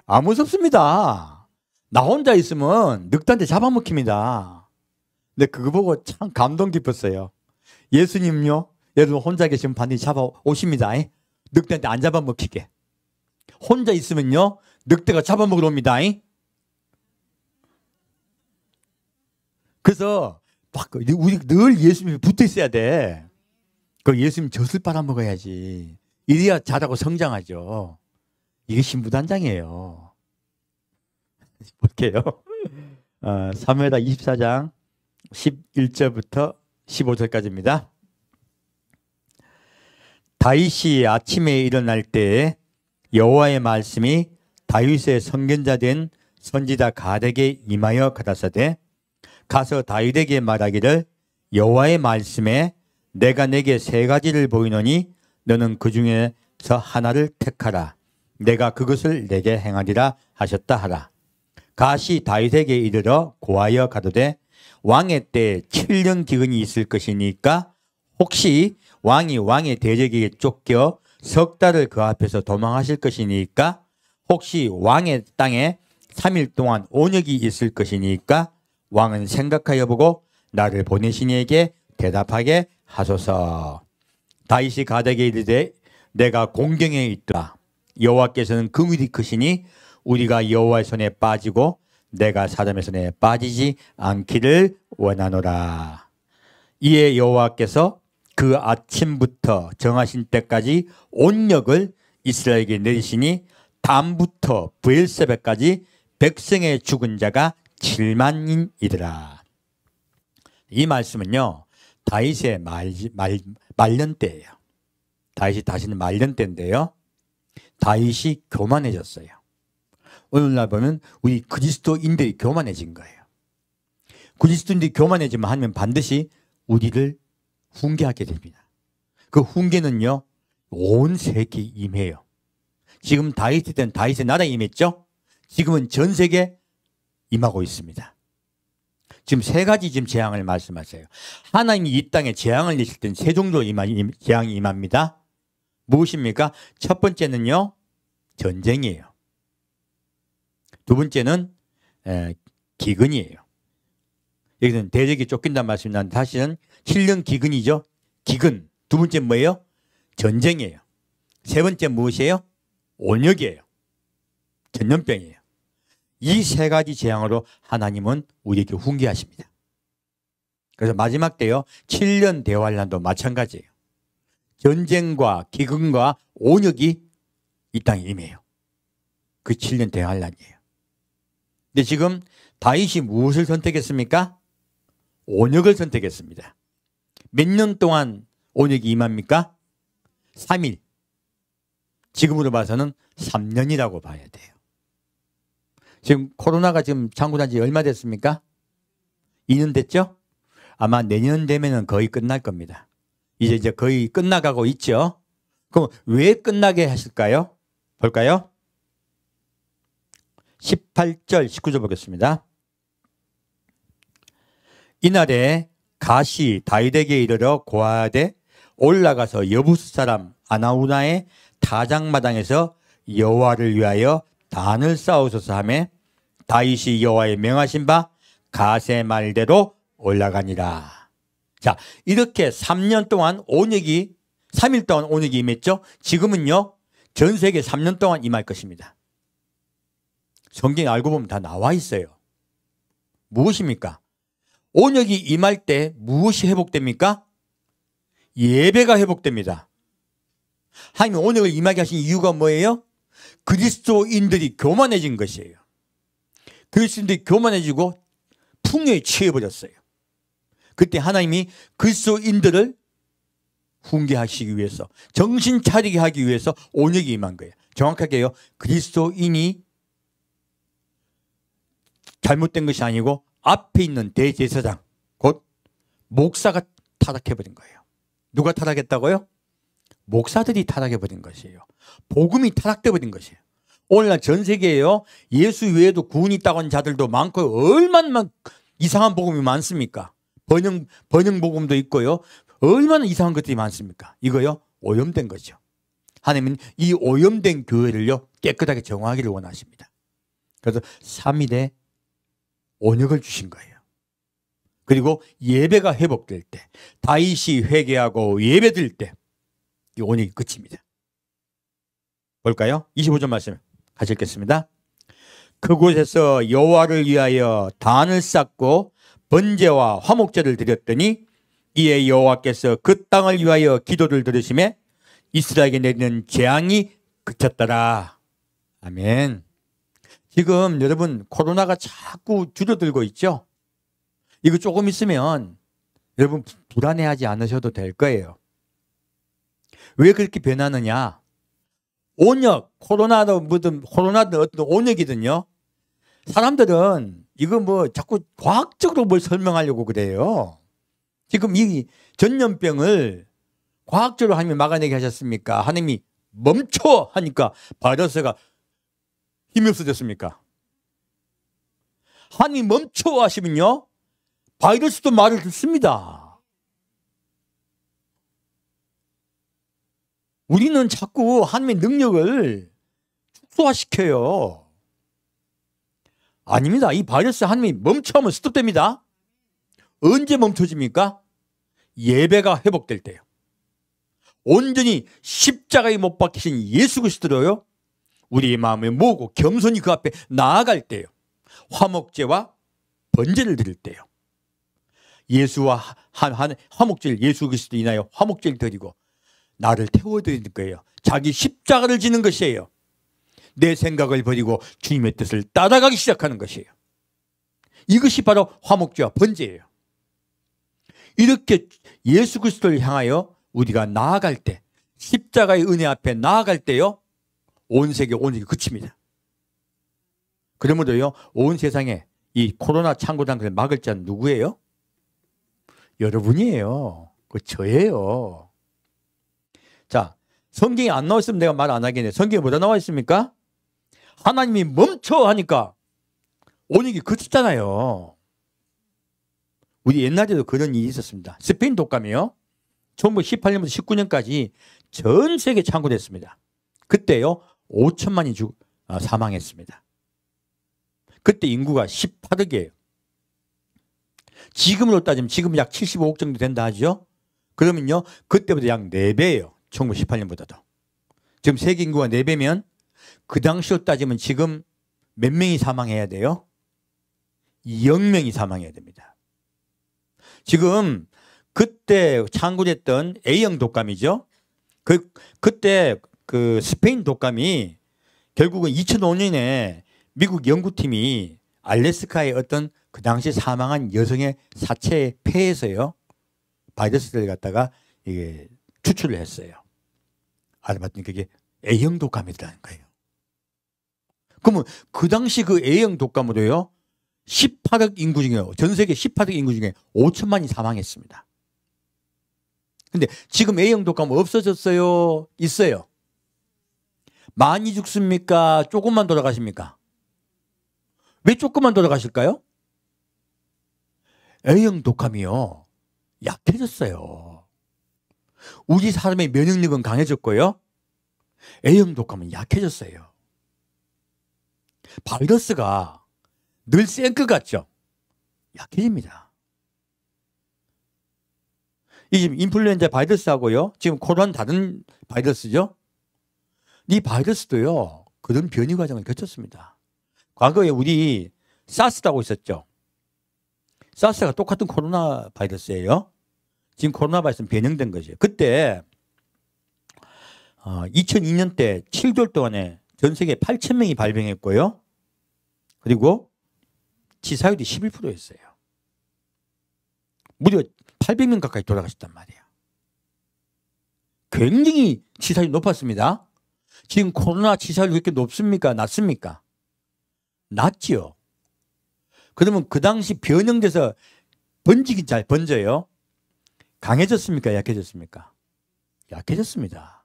Speaker 1: 안 무섭습니다. 나 혼자 있으면 늑대한테 잡아먹힙니다. 근데 그거 보고 참 감동 깊었어요. 예수님요, 여러분 혼자 계시면 반드시 잡아오십니다. 늑대한테 안 잡아먹히게. 혼자 있으면요, 늑대가 잡아먹으러 옵니다. 그래서 우리 늘 예수님이 붙어 있어야 돼. 그 예수님 젖을 빨아먹어야지. 이래야 자라고 성장하죠. 이게 신부단장이에요. 볼게요. 사무엘하 24장 11절부터 15절까지입니다. 다윗이 아침에 일어날 때에 여호와의 말씀이 다윗의 선견자 된 선지자 갓에게 임하여 가라사대, 가서 다윗에게 말하기를 여호와의 말씀에 내가 내게 세 가지를 보이노니 너는 그 중에서 하나를 택하라. 내가 그것을 내게 행하리라 하셨다 하라. 갓이 다윗에게 이르러 고하여 가로되 왕의 때에 7년 기근이 있을 것이니까 혹시 왕이 왕의 대적에게 쫓겨 석 달을 그 앞에서 도망하실 것이니까 혹시 왕의 땅에 3일 동안 온역이 있을 것이니까 왕은 생각하여 보고 나를 보내신 이에게 대답하게 하소서. 다윗이 갓에게 이르되 내가 공경에 있더라. 여호와께서는 긍휼이 크시니 우리가 여호와의 손에 빠지고 내가 사람의 손에 빠지지 않기를 원하노라. 이에 여호와께서 그 아침부터 정하신 때까지 온역을 이스라엘에게 내리시니 담부터 브엘세바까지 백성의 죽은 자가 7만인이더라. 이 말씀은요, 다윗의 말년 때예요. 다윗이 다시는 말년 때인데요, 다윗이 교만해졌어요. 오늘날 보면 우리 그리스도인들이 교만해진 거예요. 그리스도인들이 교만해지면 하면 반드시 우리를 훈계하게 됩니다. 그 훈계는요, 온 세계에 임해요. 지금 다윗 때는 다윗의 나라에 임했죠. 지금은 전 세계에 임하고 있습니다. 지금 세 가지 지금 재앙을 말씀하세요. 하나님이 이 땅에 재앙을 내실 때는 세 종류의 재앙이 임합니다. 무엇입니까? 첫 번째는요, 전쟁이에요. 두 번째는 기근이에요. 여기서는 대적이 쫓긴다는 말씀이 나는데 사실은 7년 기근이죠. 기근. 두 번째 뭐예요? 전쟁이에요. 세 번째 무엇이에요? 온역이에요. 전염병이에요. 이 세 가지 재앙으로 하나님은 우리에게 훈계하십니다. 그래서 마지막 때요, 7년 대환란도 마찬가지예요. 전쟁과 기근과 온역이 이 땅에 임해요. 그 7년 대환란이에요. 근데 지금 다윗이 무엇을 선택했습니까? 온역을 선택했습니다. 몇 년 동안 온역이 임합니까? 3일. 지금으로 봐서는 3년이라고 봐야 돼요. 지금 코로나가 지금 창구난 지 얼마 됐습니까? 2년 됐죠? 아마 내년 되면은 거의 끝날 겁니다. 이제 거의 끝나가고 있죠? 그럼 왜 끝나게 하실까요? 볼까요? 18절, 19절 보겠습니다. 이날에 갓이 다윗에게 이르러 고하되 올라가서 여부스 사람 아나우나의 타작마당에서 여호와를 위하여 단을 쌓으소서 하며 다윗이 여호와의 명하신 바 갓의 말대로 올라가니라. 자, 이렇게 3년 동안 온역이 3일 동안 온역이 임했죠. 지금은요, 전 세계 3년 동안 임할 것입니다. 성경에 알고 보면 다 나와 있어요. 무엇입니까? 온역이 임할 때 무엇이 회복됩니까? 예배가 회복됩니다. 하나님이 온역을 임하게 하신 이유가 뭐예요? 그리스도인들이 교만해진 것이에요. 그리스도인들이 교만해지고 풍요에 취해버렸어요. 그때 하나님이 그리스도인들을 훈계하시기 위해서, 정신 차리게 하기 위해서 온역이 임한 거예요. 정확하게요, 그리스도인이 잘못된 것이 아니고 앞에 있는 대제사장, 곧 목사가 타락해버린 거예요. 누가 타락했다고요? 목사들이 타락해버린 것이에요. 복음이 타락돼버린 것이에요. 오늘날 전 세계에요, 예수 외에도 구원이 있다고 하는 자들도 많고 얼마나 이상한 복음이 많습니까? 번영 복음도 있고요. 얼마나 이상한 것들이 많습니까? 이거요, 오염된 거죠. 하나님은 이 오염된 교회를요, 깨끗하게 정화하기를 원하십니다. 그래서 3일에 온역을 주신 거예요. 그리고 예배가 회복될 때, 다윗이 회개하고 예배드릴 때 이 온역이 끝입니다. 볼까요? 25절 말씀 같이 읽겠습니다. 그곳에서 여호와를 위하여 단을 쌓고 번제와 화목제를 드렸더니 이에 여호와께서 그 땅을 위하여 기도를 들으시매 이스라엘에게 내리는 재앙이 그쳤더라. 아멘. 지금 여러분 코로나가 자꾸 줄어들고 있죠? 이거 조금 있으면 여러분 불안해하지 않으셔도 될 거예요. 왜 그렇게 변하느냐? 온역, 코로나든 어떤 온역이든요. 사람들은 이거 뭐 자꾸 과학적으로 뭘 설명하려고 그래요. 지금 이 전염병을 과학적으로 하나님이 막아내게 하셨습니까? 하나님이 멈춰 하니까 바이러스가 힘이 없어졌습니까? 하나님이 멈춰 하시면요, 바이러스도 말을 듣습니다. 우리는 자꾸 하나님의 능력을 축소화시켜요. 아닙니다. 이 바이러스 하나님이 멈춰하면 스톱됩니다. 언제 멈춰집니까? 예배가 회복될 때요. 온전히 십자가에 못 박히신 예수 그리스도로요, 우리의 마음을 모으고 겸손히 그 앞에 나아갈 때요. 화목제와 번제를 드릴 때요. 예수와 화목제를 예수 그리스도 인하여 화목제를 드리고 나를 태워드리는 거예요. 자기 십자가를 지는 것이에요. 내 생각을 버리고 주님의 뜻을 따라가기 시작하는 것이에요. 이것이 바로 화목제와 번제예요. 이렇게 예수 그리스도를 향하여 우리가 나아갈 때, 십자가의 은혜 앞에 나아갈 때요, 온 세계 온전히 그칩니다. 그러므로요, 온 세상에 이 코로나 창고당을 막을 자는 누구예요? 여러분이에요. 그 저예요. 자, 성경에 안 나와 있으면 내가 말 안 하겠네. 성경에 뭐다 나와 있습니까? 하나님이 멈춰 하니까 온역이 그쳤잖아요. 우리 옛날에도 그런 일이 있었습니다. 스페인 독감이요. 1918년부터 19년까지 전 세계 창궐했습니다. 그때요 5천만이 사망했습니다. 그때 인구가 18억이에요. 지금으로 따지면 지금 약 75억 정도 된다 하죠. 그러면요 그때보다 약 4배예요. 1918년보다도. 지금 세계 인구가 4배면 그 당시로 따지면 지금 몇 명이 사망해야 돼요? 2억 명이 사망해야 됩니다. 지금 그때 창궐했던 A형 독감이죠. 그때 그 스페인 독감이 결국은 2005년에 미국 연구팀이 알래스카의 어떤 그 당시 사망한 여성의 사체의 폐에서요 바이러스를 갖다가 이게 추출을 했어요. 알아봤더니 그게 A형 독감이라는 거예요. 그러면 그 당시 그 A형 독감으로요 18억 인구 중에, 전 세계 18억 인구 중에 5천만이 사망했습니다. 근데 지금 A형 독감 없어졌어요? 있어요? 많이 죽습니까? 조금만 돌아가십니까? 왜 조금만 돌아가실까요? A형 독감이요 약해졌어요. 우리 사람의 면역력은 강해졌고요 A형 독감은 약해졌어요. 바이러스가 늘 센 것 같죠? 약해집니다. 이 인플루엔자 바이러스하고요 지금 코로나는 다른 바이러스죠. 이 바이러스도요 그런 변이 과정을 거쳤습니다. 과거에 우리 사스라고 있었죠. 사스가 똑같은 코로나 바이러스예요. 지금 코로나 바이러스는 변형된 거죠. 그때 2002년 때 7개월 동안에 전 세계 8,000명이 발병했고요. 그리고 치사율이 11%였어요. 무려 800명 가까이 돌아가셨단 말이에요. 굉장히 치사율이 높았습니다. 지금 코로나 치사율이 그렇게 높습니까? 낮습니까? 낮지요. 그러면 그 당시 변형돼서 번지긴 잘 번져요. 강해졌습니까? 약해졌습니까? 약해졌습니다.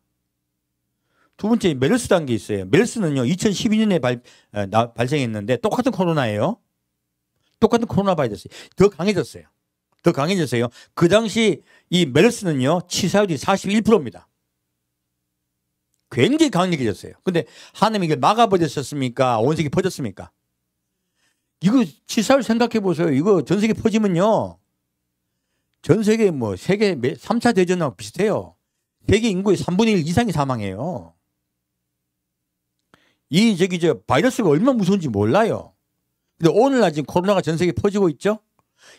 Speaker 1: 두 번째 메르스라는 게 있어요. 메르스는요 2012년에 발생했는데 똑같은 코로나예요. 똑같은 코로나 바이러스 더 강해졌어요. 더 강해졌어요. 그 당시 이 메르스는요 치사율이 41%입니다. 굉장히 강력해졌어요. 근데 하나님이 이걸 막아버렸었습니까? 온 세계 퍼졌습니까? 이거 치사율 생각해 보세요. 이거 전 세계 퍼지면요 전 세계 뭐 세계 3차 대전하고 비슷해요. 세계 인구의 3분의 1 이상이 사망해요. 이 바이러스가 얼마나 무서운지 몰라요. 근데 오늘날 지금 코로나가 전 세계에 퍼지고 있죠.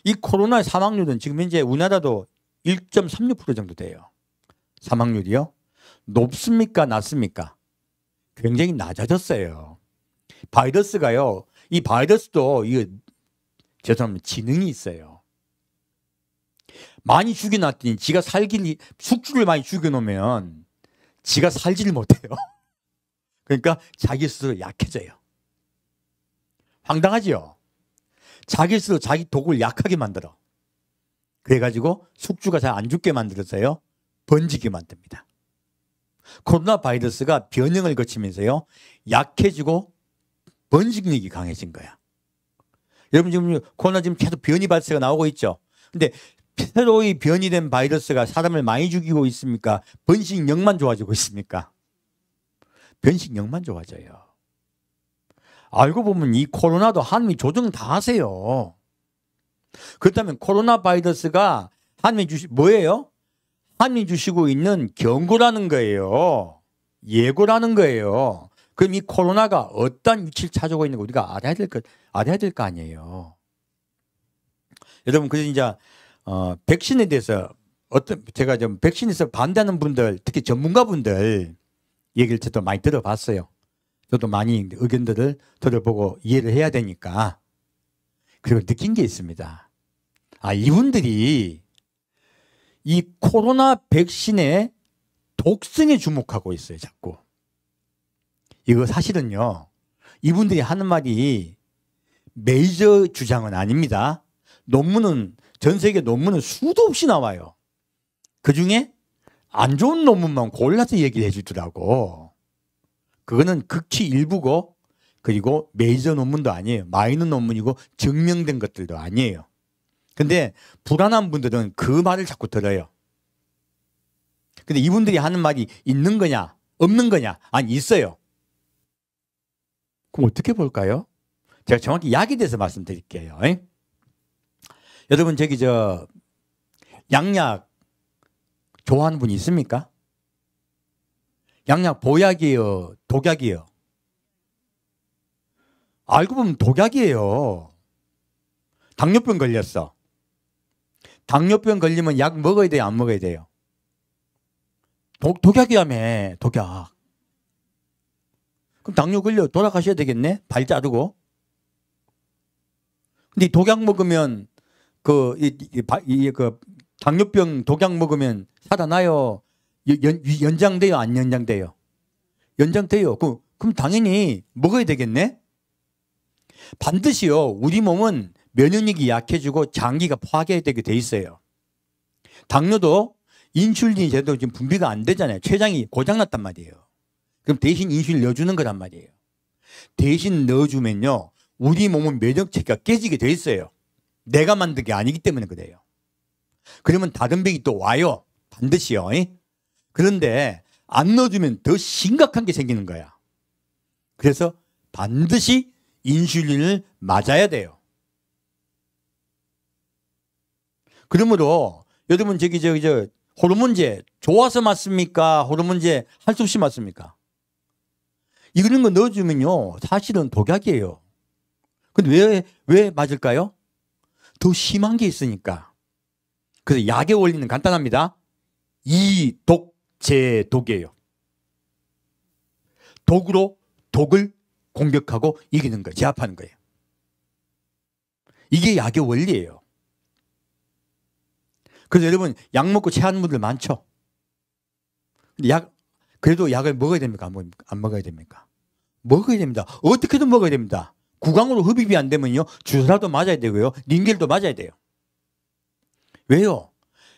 Speaker 1: 이 코로나의 사망률은 지금 현재 우리나라도 1.36% 정도 돼요. 사망률이요. 높습니까? 낮습니까? 굉장히 낮아졌어요. 바이러스가요. 이 바이러스도 죄송합니다. 지능이 있어요. 많이 죽여놨더니 지가 숙주를 많이 죽여놓으면 지가 살지를 못해요. 그러니까 자기 스스로 약해져요. 황당하지요? 자기 스스로 자기 독을 약하게 만들어. 그래가지고 숙주가 잘 안 죽게 만들어서요. 번지게 만듭니다. 코로나 바이러스가 변형을 거치면서요. 약해지고 번식력이 강해진 거야. 여러분 지금 코로나 지금 계속 변이 발생가 나오고 있죠. 근데 새로이 변이된 바이러스가 사람을 많이 죽이고 있습니까? 번식력만 좋아지고 있습니까? 번식력만 좋아져요. 알고 보면 이 코로나도 하나님이 조정 다 하세요. 그렇다면 코로나 바이러스가 하나님이 뭐예요? 하나님이 주시고 있는 경고라는 거예요. 예고라는 거예요. 그럼 이 코로나가 어떤 위치를 차지하고 있는 거 우리가 알아야 될 거 아니에요. 여러분, 그래서 이제 백신에 대해서 제가 좀 백신에서 반대하는 분들, 특히 전문가분들 얘기를 저도 많이 들어봤어요. 저도 많이 의견들을 들어보고 이해를 해야 되니까. 그리고 느낀 게 있습니다. 이분들이 이 코로나 백신의 독성에 주목하고 있어요, 자꾸. 이거 사실은요, 이분들이 하는 말이 메이저 주장은 아닙니다. 전 세계 논문은 수도 없이 나와요. 그 중에 안 좋은 논문만 골라서 얘기를 해주더라고. 그거는 극히 일부고, 그리고 메이저 논문도 아니에요. 마이너 논문이고 증명된 것들도 아니에요. 근데 불안한 분들은 그 말을 자꾸 들어요. 근데 이분들이 하는 말이 있는 거냐, 없는 거냐? 아니, 있어요. 그럼 어떻게 볼까요? 제가 정확히 약에 대해서 말씀드릴게요. 여러분, 양약 좋아하는 분이 있습니까? 양약 보약이에요? 독약이에요? 알고 보면 독약이에요. 당뇨병 걸렸어. 당뇨병 걸리면 약 먹어야 돼요? 안 먹어야 돼요? 독약이라며, 독약. 그럼 당뇨 걸려 돌아가셔야 되겠네? 발 자르고. 근데 독약 먹으면, 당뇨병 독약 먹으면 살아나요? 연장돼요? 안 연장돼요? 연장돼요. 그럼 당연히 먹어야 되겠네? 반드시요, 우리 몸은 면역력이 약해지고 장기가 파괴되게 돼 있어요. 당뇨도 인슐린이 제대로 지금 분비가 안 되잖아요. 췌장이 고장났단 말이에요. 그럼 대신 인슐린 넣어주는 거란 말이에요. 대신 넣어주면요, 우리 몸은 면역체계가 깨지게 돼 있어요. 내가 만든 게 아니기 때문에 그래요. 그러면 다른 병이 또 와요. 반드시요. 그런데 안 넣어주면 더 심각한 게 생기는 거야. 그래서 반드시 인슐린을 맞아야 돼요. 그러므로 여러분 호르몬제 좋아서 맞습니까? 호르몬제 할 수 없이 맞습니까? 이런 거 넣어주면요, 사실은 독약이에요. 근데 왜 맞을까요? 더 심한 게 있으니까. 그래서 약의 원리는 간단합니다. 이독제독이에요. 독으로 독을 공격하고 이기는 거예요. 제압하는 거예요. 이게 약의 원리예요. 그래서 여러분, 약 먹고 체하는 분들 많죠? 근데 그래도 약을 먹어야 됩니까? 안 먹어야 됩니까? 먹어야 됩니다. 어떻게든 먹어야 됩니다. 구강으로 흡입이 안 되면요, 주사도 맞아야 되고요, 링겔도 맞아야 돼요. 왜요?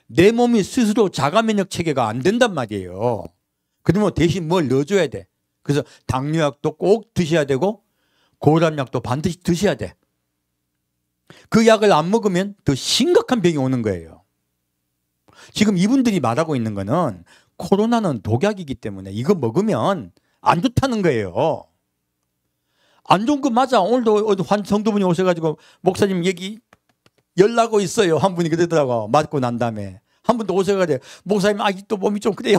Speaker 1: 내 몸이 스스로 자가 면역 체계가 안 된단 말이에요. 그러면 대신 뭘 넣어줘야 돼. 그래서 당뇨약도 꼭 드셔야 되고 고혈압약도 반드시 드셔야 돼. 그 약을 안 먹으면 더 심각한 병이 오는 거예요. 지금 이분들이 말하고 있는 거는 코로나는 독약이기 때문에 이거 먹으면 안 좋다는 거예요. 안 좋은 거 맞아. 오늘도 한 성도분이 오셔가지고 목사님 얘기 열나고 있어요. 한 분이 그러더라고. 맞고 난 다음에. 한 분도 오셔가지고 목사님 아직도 몸이 좀 그래요.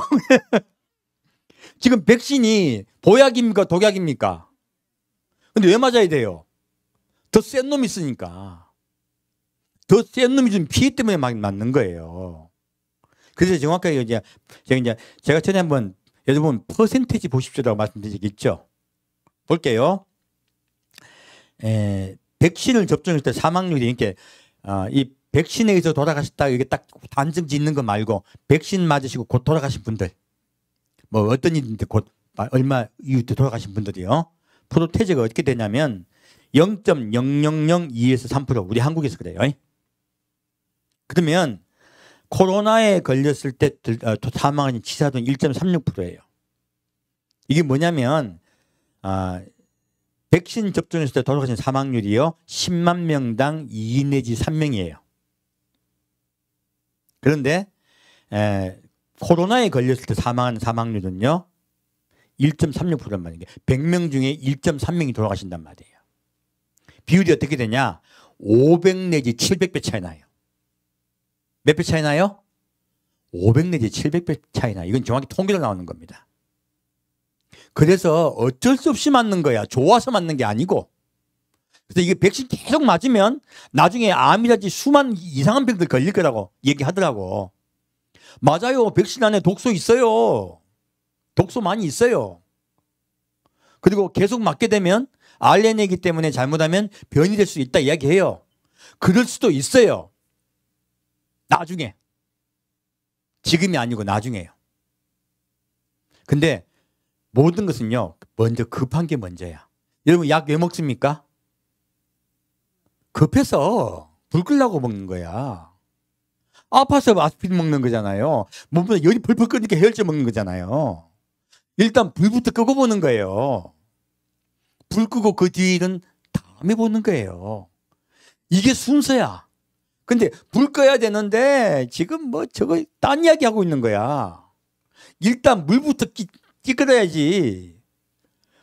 Speaker 1: 지금 백신이 보약입니까? 독약입니까? 근데 왜 맞아야 돼요? 더 센 놈이 있으니까. 더 센 놈이 좀 피해 때문에 맞는 거예요. 그래서 정확하게 제가 전에 한번 여러분 퍼센테이지 보십시오라고 말씀드리겠죠. 볼게요. 백신을 접종할 때 사망률이 이렇게 이 백신에 의해서 돌아가셨다 이게 딱 단정 짓는 거 말고 백신 맞으시고 곧 돌아가신 분들 뭐 어떤 일인데 곧 얼마 이후 때 돌아가신 분들이요. 프로테제가 어떻게 되냐면 0.0002에서 3% 우리 한국에서 그래요. 그러면 코로나에 걸렸을 때 사망한 치사율은 1.36%예요. 이게 뭐냐면 백신 접종했을 때 돌아가신 사망률이요 10만 명당 2 내지 3명이에요. 그런데 코로나에 걸렸을 때 사망하는 사망률은요 1.36%란 말이에요. 100명 중에 1.3명이 돌아가신단 말이에요. 비율이 어떻게 되냐? 500 내지 700배 차이 나요. 몇 배 차이 나요? 500 내지 700배 차이 나요. 이건 정확히 통계로 나오는 겁니다. 그래서 어쩔 수 없이 맞는 거야. 좋아서 맞는 게 아니고. 그래서 이게 백신 계속 맞으면 나중에 암이라든지 수많은 이상한 병들 걸릴 거라고 얘기하더라고. 맞아요. 백신 안에 독소 있어요. 독소 많이 있어요. 그리고 계속 맞게 되면 RNA이기 때문에 잘못하면 변이 될 수 있다 이야기해요. 그럴 수도 있어요. 나중에. 지금이 아니고 나중에요. 근데 모든 것은요, 먼저 급한 게 먼저야. 여러분, 약 왜 먹습니까? 급해서 불 끄려고 먹는 거야. 아파서 아스피린 먹는 거잖아요. 몸보다 열이 펄펄 끓으니까 해열제 먹는 거잖아요. 일단 불부터 끄고 보는 거예요. 불 끄고 그 뒤는 다음에 보는 거예요. 이게 순서야. 근데 불 꺼야 되는데 지금 뭐 저거 딴 이야기 하고 있는 거야. 일단 물부터 찌끄러야지.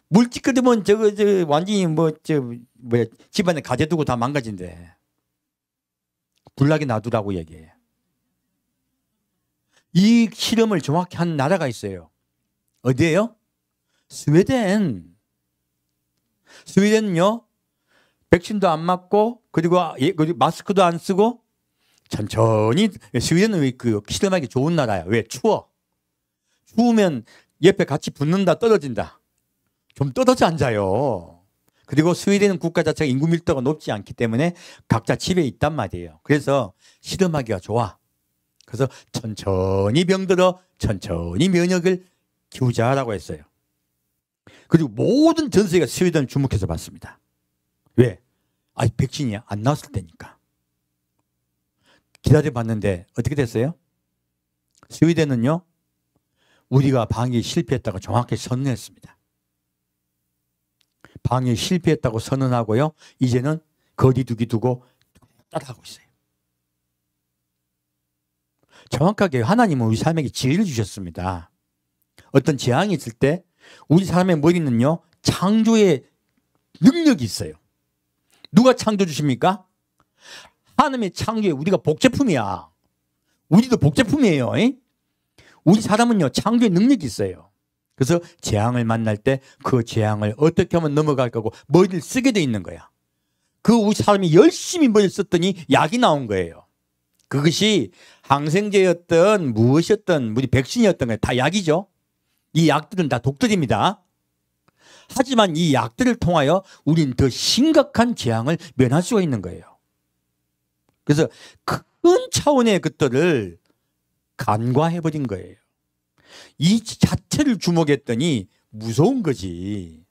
Speaker 1: 물 찌끄러면 저거 완전히 집안에 가재 두고 다 망가진대. 불나게 놔두라고 얘기해. 이 실험을 정확히 한 나라가 있어요. 어디예요? 스웨덴. 스웨덴은요, 백신도 안 맞고, 그리고 마스크도 안 쓰고, 천천히, 스웨덴은 왜 그 실험하기 좋은 나라야. 왜? 추워. 추우면 옆에 같이 붙는다, 떨어진다. 좀 떨어져 앉아요. 그리고 스웨덴 국가 자체가 인구 밀도가 높지 않기 때문에 각자 집에 있단 말이에요. 그래서 실험하기가 좋아. 그래서 천천히 병들어 천천히 면역을 키우자라고 했어요. 그리고 모든 전 세계가 스웨덴을 주목해서 봤습니다. 왜? 아니, 백신이 안 나왔을 때니까. 기다려봤는데 어떻게 됐어요? 스웨덴은요, 우리가 방역에 실패했다고 정확히 선언했습니다. 방역에 실패했다고 선언하고요, 이제는 거리두기 두고 따라가고 있어요. 정확하게 하나님은 우리 삶에게 지혜를 주셨습니다. 어떤 재앙이 있을 때 우리 사람의 머리는요, 창조의 능력이 있어요. 누가 창조 주십니까? 하나님의 창조에 우리가 복제품이야. 우리도 복제품이에요. 우리 사람은요, 창조의 능력이 있어요. 그래서 재앙을 만날 때 그 재앙을 어떻게 하면 넘어갈 거고 머리를 쓰게 돼 있는 거야. 그 우리 사람이 열심히 머리를 썼더니 약이 나온 거예요. 그것이 항생제였던 무엇이었던 우리 백신이었던 거예요. 다 약이죠. 이 약들은 다 독들입니다. 하지만 이 약들을 통하여 우린 더 심각한 재앙을 면할 수가 있는 거예요. 그래서 큰 차원의 것들을 간과해버린 거예요. 이 자체를 주목했더니 무서운 거지.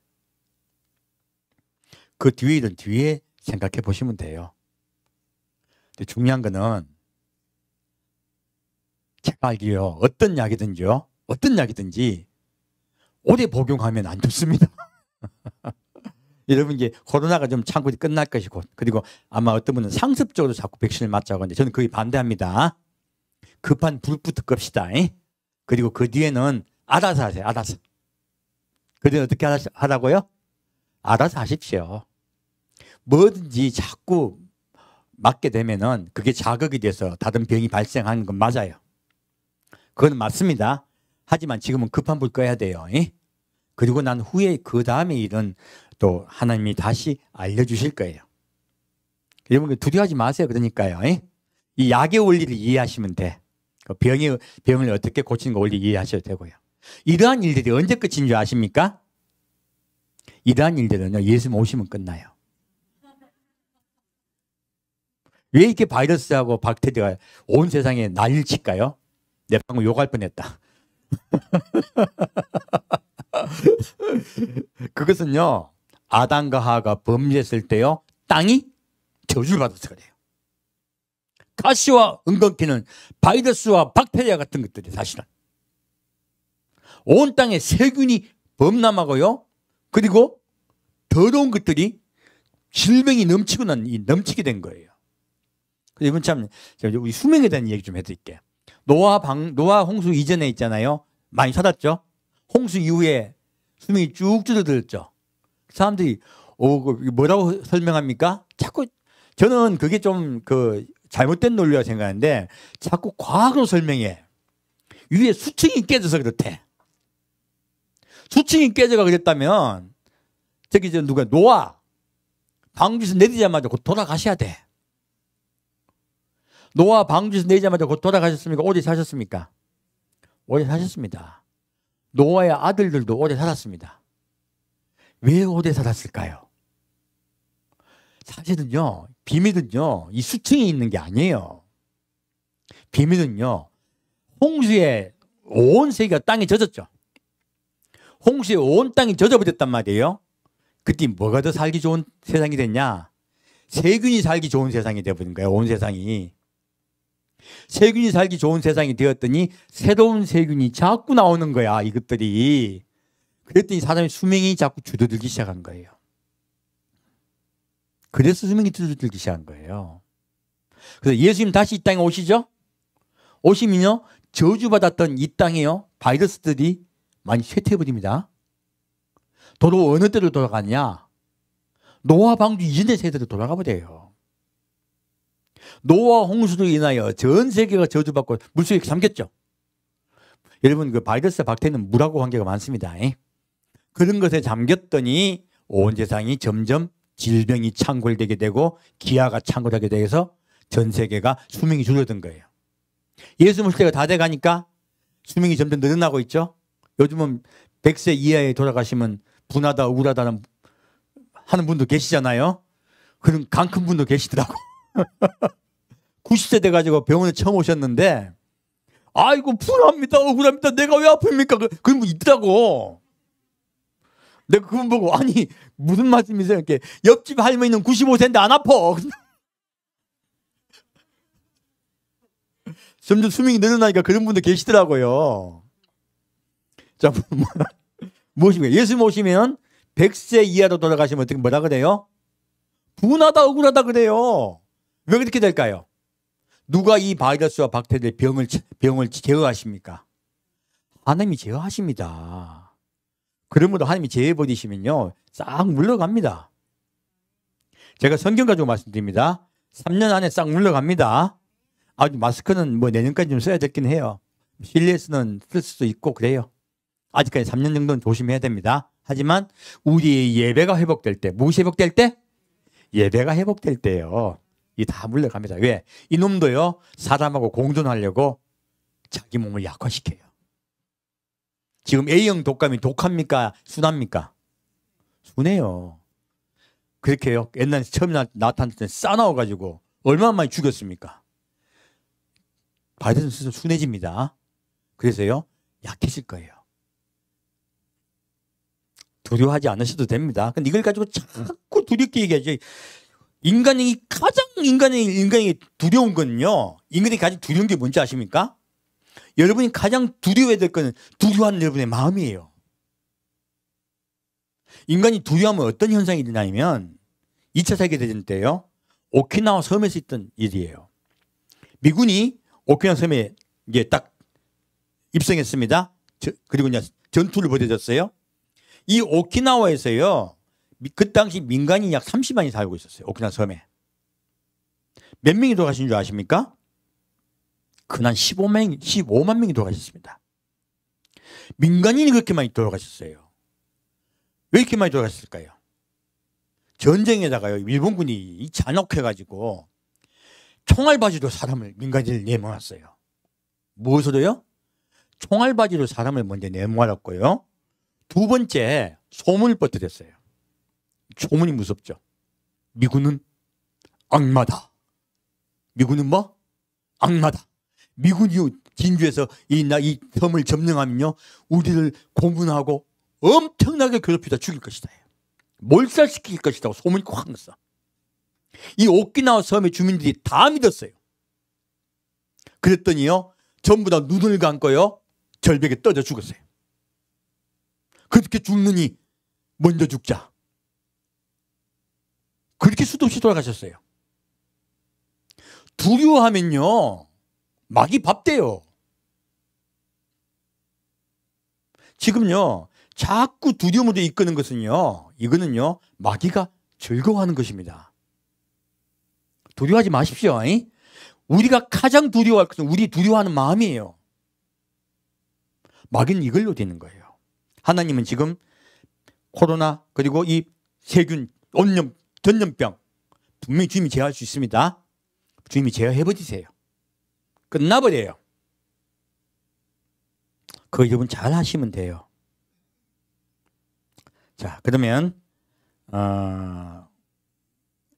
Speaker 1: 그 뒤에 일은 뒤에 생각해 보시면 돼요. 근데 중요한 거는 제가 알기로 어떤 약이든지 오래 복용하면 안 좋습니다. 여러분, 이제 코로나가 좀 창구이 끝날 것이고, 그리고 아마 어떤 분은 상습적으로 자꾸 백신을 맞자고 하는데 저는 거의 반대합니다. 급한 불부터 끕시다. 그리고 그 뒤에는 알아서 하세요. 알아서. 그 뒤에 어떻게 하라고요? 알아서 하십시오. 뭐든지 자꾸 맞게 되면은 그게 자극이 돼서 다른 병이 발생하는 건 맞아요. 그건 맞습니다. 하지만 지금은 급한 불 꺼야 돼요. 그리고 난 후에 그 다음에 일은 또 하나님이 다시 알려주실 거예요. 여러분, 두려워하지 마세요. 그러니까요. 이 약의 원리를 이해하시면 돼. 병을 어떻게 고치는 거 원리 이해하셔도 되고요. 이러한 일들이 언제 끝인 줄 아십니까? 이러한 일들은요, 예수님 오시면 끝나요. 왜 이렇게 바이러스하고 박테리아가 온 세상에 난리를 칠까요? 내가 방금 욕할 뻔했다. 그것은요, 아담과 하와가 범죄했을 때요, 땅이 저주를 받아서 그래요. 가시와 은건키는 바이러스와 박테리아 같은 것들이 사실은 온 땅에 세균이 범람하고요, 그리고 더러운 것들이 질병이 넘치게 된 거예요. 이건 참, 우리 수명에 대한 얘기 좀 해드릴게요. 노아 홍수 이전에 있잖아요. 많이 살았죠. 홍수 이후에 수명이 쭉 줄어들었죠. 사람들이 뭐라고 설명합니까? 자꾸 저는 그게 좀 잘못된 논리라고 생각하는데 자꾸 과학으로 설명해. 위에 수층이 깨져서 그렇대. 수층이 깨져가 그랬다면 저기 누가 노아 방주에서 내리자마자 곧 돌아가셔야 돼. 노아 방주에서 내리자마자 곧 돌아가셨습니까? 오래 사셨습니까? 오래 사셨습니다. 노아의 아들들도 오래 살았습니다. 왜 오래 살았을까요? 사실은요, 비밀은요, 이 수층에 있는 게 아니에요. 비밀은요, 홍수에 온 세계가 땅에 젖었죠. 홍수에 온 땅이 젖어버렸단 말이에요. 그때 뭐가 더 살기 좋은 세상이 됐냐? 세균이 살기 좋은 세상이 되어버린 거예요. 온 세상이. 세균이 살기 좋은 세상이 되었더니 새로운 세균이 자꾸 나오는 거야. 이것들이. 그랬더니 사람의 수명이 자꾸 줄어들기 시작한 거예요. 그래서 수명이 줄어들기 시작한 거예요. 그래서 예수님 다시 이 땅에 오시죠? 오시면요, 저주받았던 이 땅에요, 바이러스들이 많이 쇠퇴해버립니다. 도로 어느 때로 돌아가냐? 노아 방주 이전의 세대로 돌아가 버려요. 노아 홍수로 인하여 전 세계가 저주받고 물속에 잠겼죠. 여러분, 그 바이러스 박테리아는 물하고 관계가 많습니다. 그런 것에 잠겼더니 온 세상이 점점 질병이 창궐되게 되고 기아가 창궐하게 돼서 전 세계가 수명이 줄어든 거예요. 예수 오실 때가 다 돼가니까 수명이 점점 늘어나고 있죠. 요즘은 100세 이하에 돌아가시면 분하다 우울하다는 하는 분도 계시잖아요. 그런 강 큰 분도 계시더라고. 90세 돼가지고 병원에 처음 오셨는데, 아이고 분합니다 억울합니다 내가 왜 아픕니까? 그런 분 있더라고. 내가 그분 보고, 아니 무슨 말씀이세요? 이렇게 옆집 할머니는 95세인데 안 아파. 점점 수명이 늘어나니까 그런 분도 계시더라고요. 자, 무엇입니까? 예수 모시면 100세 이하로 돌아가시면 어떻게 뭐라 그래요? 분하다 억울하다 그래요. 왜 그렇게 될까요? 누가 이 바이러스와 박테리아의 병을 제어하십니까? 하나님이 제어하십니다. 그러므로 하나님이 제어해버리시면요, 싹 물러갑니다. 제가 성경 가지고 말씀드립니다. 3년 안에 싹 물러갑니다. 아주 마스크는 뭐 내년까지 좀 써야 되긴 해요. 실내에서는 쓸 수도 있고 그래요. 아직까지 3년 정도는 조심해야 됩니다. 하지만 우리의 예배가 회복될 때, 무엇이 회복될 때? 예배가 회복될 때요, 이 다 물러갑니다. 왜? 이놈도요, 사람하고 공존하려고 자기 몸을 약화시켜요. 지금 A형 독감이 독합니까? 순합니까? 순해요. 그렇게요. 옛날에 처음 나타났을 때 싸나워가지고 얼마나 많이 죽였습니까? 바이러스는 스스로 순해집니다. 그래서요, 약해질 거예요. 두려워하지 않으셔도 됩니다. 근데 이걸 가지고 자꾸 두렵게 얘기하죠. 인간이 두려운 거는요, 인간이 가장 두려운 게 뭔지 아십니까? 여러분이 가장 두려워해야 될 거는 두려워하는 여러분의 마음이에요. 인간이 두려워하면 어떤 현상이 일어나냐면 2차 세계대전 때요, 오키나와 섬에서 있던 일이에요. 미군이 오키나와 섬에 이제 딱 입성했습니다. 그리고 이제 전투를 벌여졌어요. 이 오키나와에서요, 그 당시 민간인이 약 30만이 살고 있었어요. 오키나와 섬에. 몇 명이 돌아가신 줄 아십니까? 그날 15만 명이 돌아가셨습니다. 민간인이 그렇게 많이 돌아가셨어요. 왜 이렇게 많이 돌아가셨을까요? 전쟁에다가요, 일본군이 잔혹해가지고 총알바지로 민간인을 내모았어요. 무엇으로요? 총알바지로 사람을 먼저 내모았고요. 두 번째, 소문을 퍼뜨렸어요. 소문이 무섭죠. 미군은 악마다. 미군은 뭐? 악마다. 미군이 진주에서 이 섬을 점령하면요, 우리를 고문하고 엄청나게 괴롭히다 죽일 것이다. 몰살시킬 것이라고 소문이 확 났어. 이 오키나와 섬의 주민들이 다 믿었어요. 그랬더니요, 전부 다 눈을 감고요, 절벽에 떨어져 죽었어요. 그렇게 죽느니 먼저 죽자. 그렇게 수도 없이 돌아가셨어요. 두려워하면요, 막이 밥돼요. 지금요, 자꾸 두려움으로 이끄는 것은요, 이거는요, 마귀가 즐거워하는 것입니다. 두려워하지 마십시오. 우리가 가장 두려워할 것은 우리 두려워하는 마음이에요. 마귀는 이걸로 되는 거예요. 하나님은 지금 코로나, 그리고 이 세균, 온몸 전염병 분명히 주님이 제어할 수 있습니다. 주님이 제어해버리세요. 끝나버려요. 그거 여러분 잘 하시면 돼요. 자, 그러면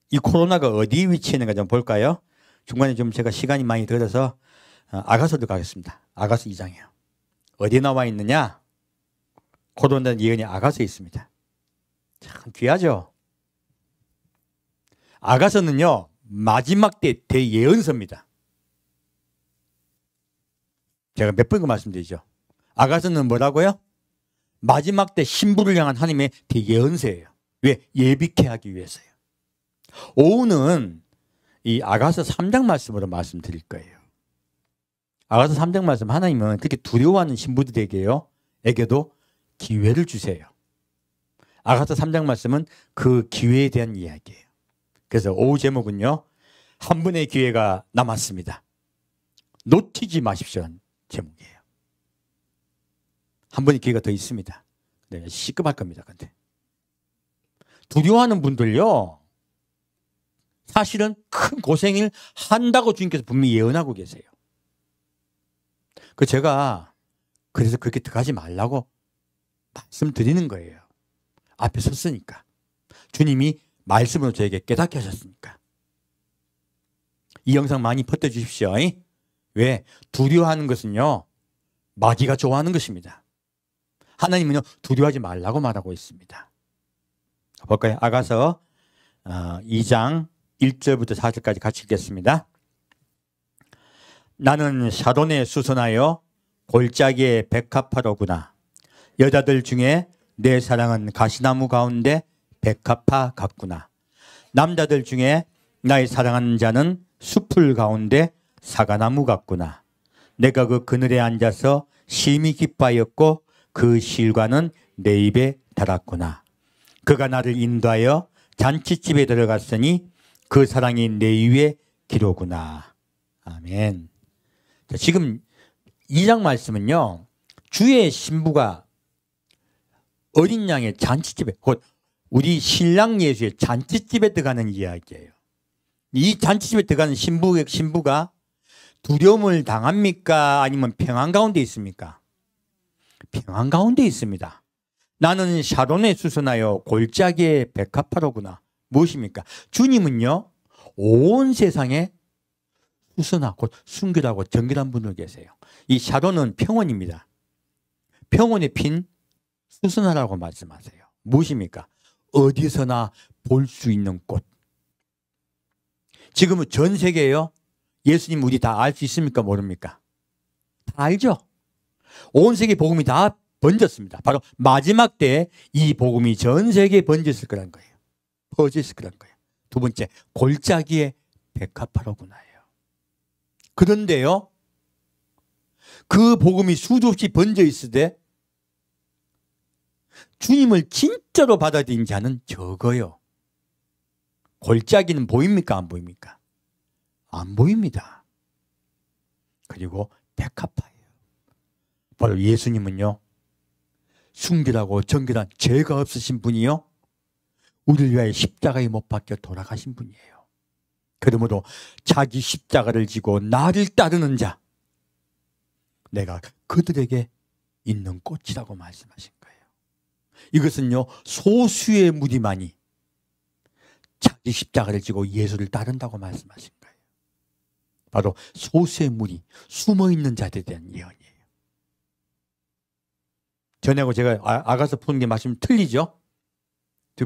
Speaker 1: 이 코로나가 어디 위치해 있는가 좀 볼까요? 중간에 좀 제가 시간이 많이 들어서 아가서도 가겠습니다. 아가서 2장이에요. 어디에 나와 있느냐? 코로나 예언이 아가서에 있습니다. 참 귀하죠? 아가서는요, 마지막 때 대예언서입니다. 제가 몇 번이고 말씀드리죠. 아가서는 뭐라고요? 마지막 때 신부를 향한 하나님의 대예언서예요. 왜? 예비케 하기 위해서요. 오후는 이 아가서 3장 말씀으로 말씀드릴 거예요. 아가서 3장 말씀, 하나님은 그렇게 두려워하는 신부들에게도 기회를 주세요. 아가서 3장 말씀은 그 기회에 대한 이야기예요. 그래서 오후 제목은요, 한 번의 기회가 남았습니다. 놓치지 마십시오. 제목이에요. 한 번의 기회가 더 있습니다. 네, 시급할 겁니다. 근데 두려워하는 분들요, 사실은 큰 고생을 한다고 주님께서 분명히 예언하고 계세요. 제가 그래서 그렇게 들어가지 말라고 말씀드리는 거예요. 앞에 섰으니까. 주님이 말씀으로 저에게 깨닫게 하셨으니까. 이 영상 많이 퍼뜨려 주십시오. 왜? 두려워하는 것은요, 마귀가 좋아하는 것입니다. 하나님은요, 두려워하지 말라고 말하고 있습니다. 볼까요? 아가서 2장 1절부터 4절까지 같이 읽겠습니다. 나는 샤론에 수선하여 골짜기에 백합화로구나. 여자들 중에 내 사랑은 가시나무 가운데 백합화 같구나. 남자들 중에 나의 사랑하는 자는 숲풀 가운데 사과나무 같구나. 내가 그 그늘에 앉아서 심히 기뻐하였고 그 실과는 내 입에 달았구나. 그가 나를 인도하여 잔치집에 들어갔으니 그 사랑이 내 위에 기로구나. 아멘. 자, 지금 2장 말씀은요, 주의 신부가 어린 양의 잔치집에, 곧 우리 신랑 예수의 잔치집에 들어가는 이야기예요. 이 잔치집에 들어가는 신부가 두려움을 당합니까? 아니면 평안 가운데 있습니까? 평안 가운데 있습니다. 나는 샤론에 수선하여 골짜기에 백합화로구나. 무엇입니까? 주님은요, 온 세상에 수선하고 순결하고 정결한 분을 계세요. 이 샤론은 평원입니다. 평원에 핀 수선하라고 말씀하세요. 무엇입니까? 어디서나 볼 수 있는 꽃. 지금은 전 세계에요, 예수님 우리 다 알 수 있습니까? 모릅니까? 다 알죠? 온 세계 복음이 다 번졌습니다. 바로 마지막 때 이 복음이 전 세계에 번졌을 거란 거예요. 퍼졌을 거란 거예요. 두 번째, 골짜기에 백합화로구나예요. 그런데요, 그 복음이 수도 없이 번져 있을 때 주님을 진짜로 받아들인 자는 적어요. 골짜기는 보입니까? 안 보입니까? 안 보입니다. 그리고 백합화예요. 바로 예수님은요, 순결하고 정결한 죄가 없으신 분이요, 우리를 위하여 십자가에 못 박혀 돌아가신 분이에요. 그러므로 자기 십자가를 지고 나를 따르는 자, 내가 그들에게 있는 꽃이라고 말씀하신 거예요. 이것은요, 소수의 무리만이 자기 십자가를 지고 예수를 따른다고 말씀하신 거예요. 바로 소수의 무리, 숨어있는 자들에 대한 예언이에요. 전하고 제가 아가서 푸는 게 말씀 틀리죠?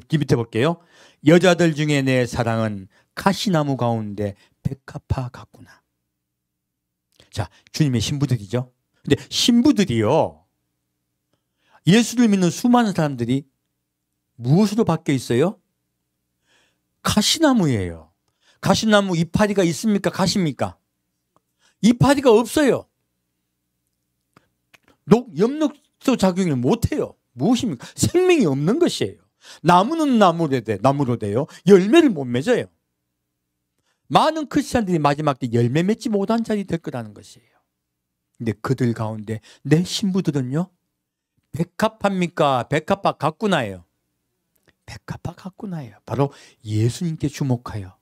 Speaker 1: 뒤 밑에 볼게요. 여자들 중에 내 사랑은 가시나무 가운데 백합화 같구나. 자, 주님의 신부들이죠. 근데 신부들이요, 예수를 믿는 수많은 사람들이 무엇으로 바뀌어 있어요? 가시나무예요. 가시나무 이파리가 있습니까? 가십니까? 이파리가 없어요. 엽록소 작용을 못해요. 무엇입니까? 생명이 없는 것이에요. 나무는 나무로 돼요. 열매를 못 맺어요. 많은 크리스찬들이 마지막 때 열매 맺지 못한 자리 될 거라는 것이에요. 근데 그들 가운데 내 신부들은요, 백합합니까? 백합화 같구나예요. 백합화 같구나예요. 바로 예수님께 주목하여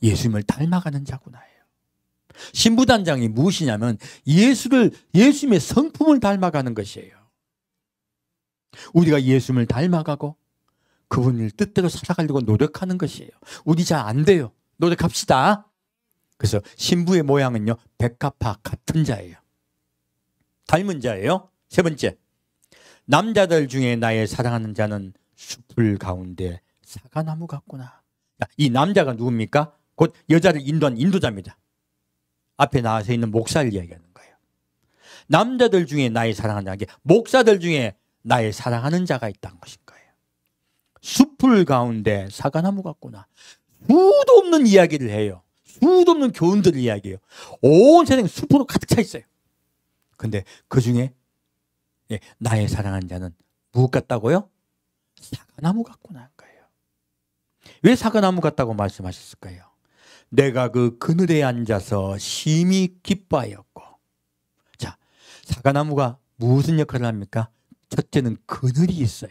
Speaker 1: 예수님을 닮아가는 자구나예요. 신부단장이 무엇이냐면 예수님의 성품을 닮아가는 것이에요. 우리가 예수님을 닮아가고 그분을 뜻대로 살아가려고 노력하는 것이에요. 우리 잘 안 돼요. 노력합시다. 그래서 신부의 모양은요, 백합화 같은 자예요. 닮은 자예요. 세 번째, 남자들 중에 나의 사랑하는 자는 숲을 가운데 사과나무 같구나. 이 남자가 누굽니까? 곧 여자를 인도한 인도자입니다. 앞에 나와서 있는 목사를 이야기하는 거예요. 남자들 중에 나의 사랑하는 자, 목사들 중에 나의 사랑하는 자가 있다는 것인 거예요. 숲을 가운데 사과나무 같구나. 수도 없는 이야기를 해요. 수도 없는 교훈들을 이야기해요. 온 세상에 숲으로 가득 차 있어요. 근데 그 중에 나의 사랑하는 자는 무엇 같다고요? 사과나무 같구나 한 거예요. 왜 사과나무 같다고 말씀하셨을까요? 내가 그 그늘에 앉아서 심히 기뻐하였고. 자, 사과나무가 무슨 역할을 합니까? 첫째는 그늘이 있어요.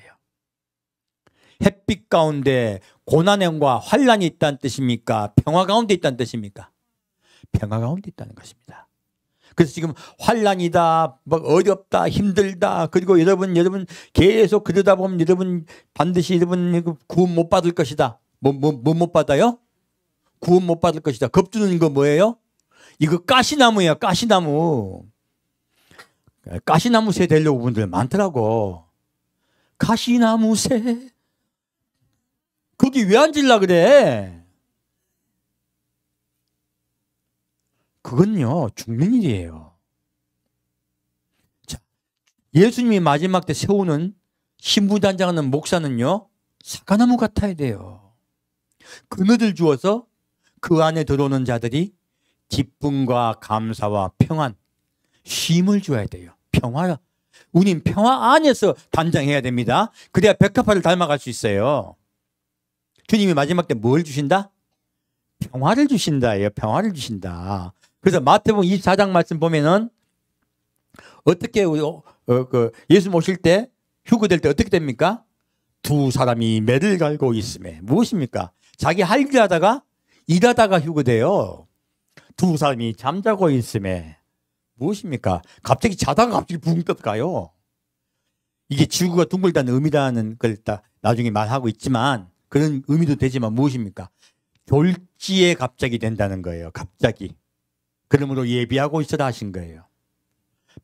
Speaker 1: 햇빛 가운데 고난과 환란이 있다는 뜻입니까? 평화 가운데 있다는 뜻입니까? 평화 가운데 있다는 것입니다. 그래서 지금 환란이다, 막 어렵다, 힘들다. 그리고 여러분 계속 그러다 보면 여러분 반드시 구원 못 받을 것이다. 못 받아요? 구원 못 받을 것이다. 겁주는 거 뭐예요? 이거 가시나무예요. 가시나무. 가시나무 새 되려고 분들 많더라고. 가시나무 새. 거기 왜 앉으려 그래? 그건요, 죽는 일이에요. 자, 예수님이 마지막 때 세우는 신부단장하는 목사는요, 사과나무 같아야 돼요. 그늘을 주어서 그 안에 들어오는 자들이 기쁨과 감사와 평안, 쉼을 줘야 돼요. 평화. 우린 평화 안에서 단장해야 됩니다. 그래야 백합화를 닮아갈 수 있어요. 주님이 마지막 때 뭘 주신다? 평화를 주신다예요. 평화를 주신다. 그래서 마태복음 24장 말씀 보면은 어떻게 예수 모실 때 휴거될 때 어떻게 됩니까? 두 사람이 매를 갈고 있음에 무엇입니까? 자기 할 일 하다가 일하다가 휴거돼요. 두 사람이 잠자고 있음에 무엇입니까? 갑자기 자다가 갑자기 붕 떠가요. 이게 지구가 둥글다는 의미라는 걸 나중에 말하고 있지만 그런 의미도 되지만 무엇입니까? 졸지에 갑자기 된다는 거예요. 갑자기. 그러므로 예비하고 있으라 하신 거예요.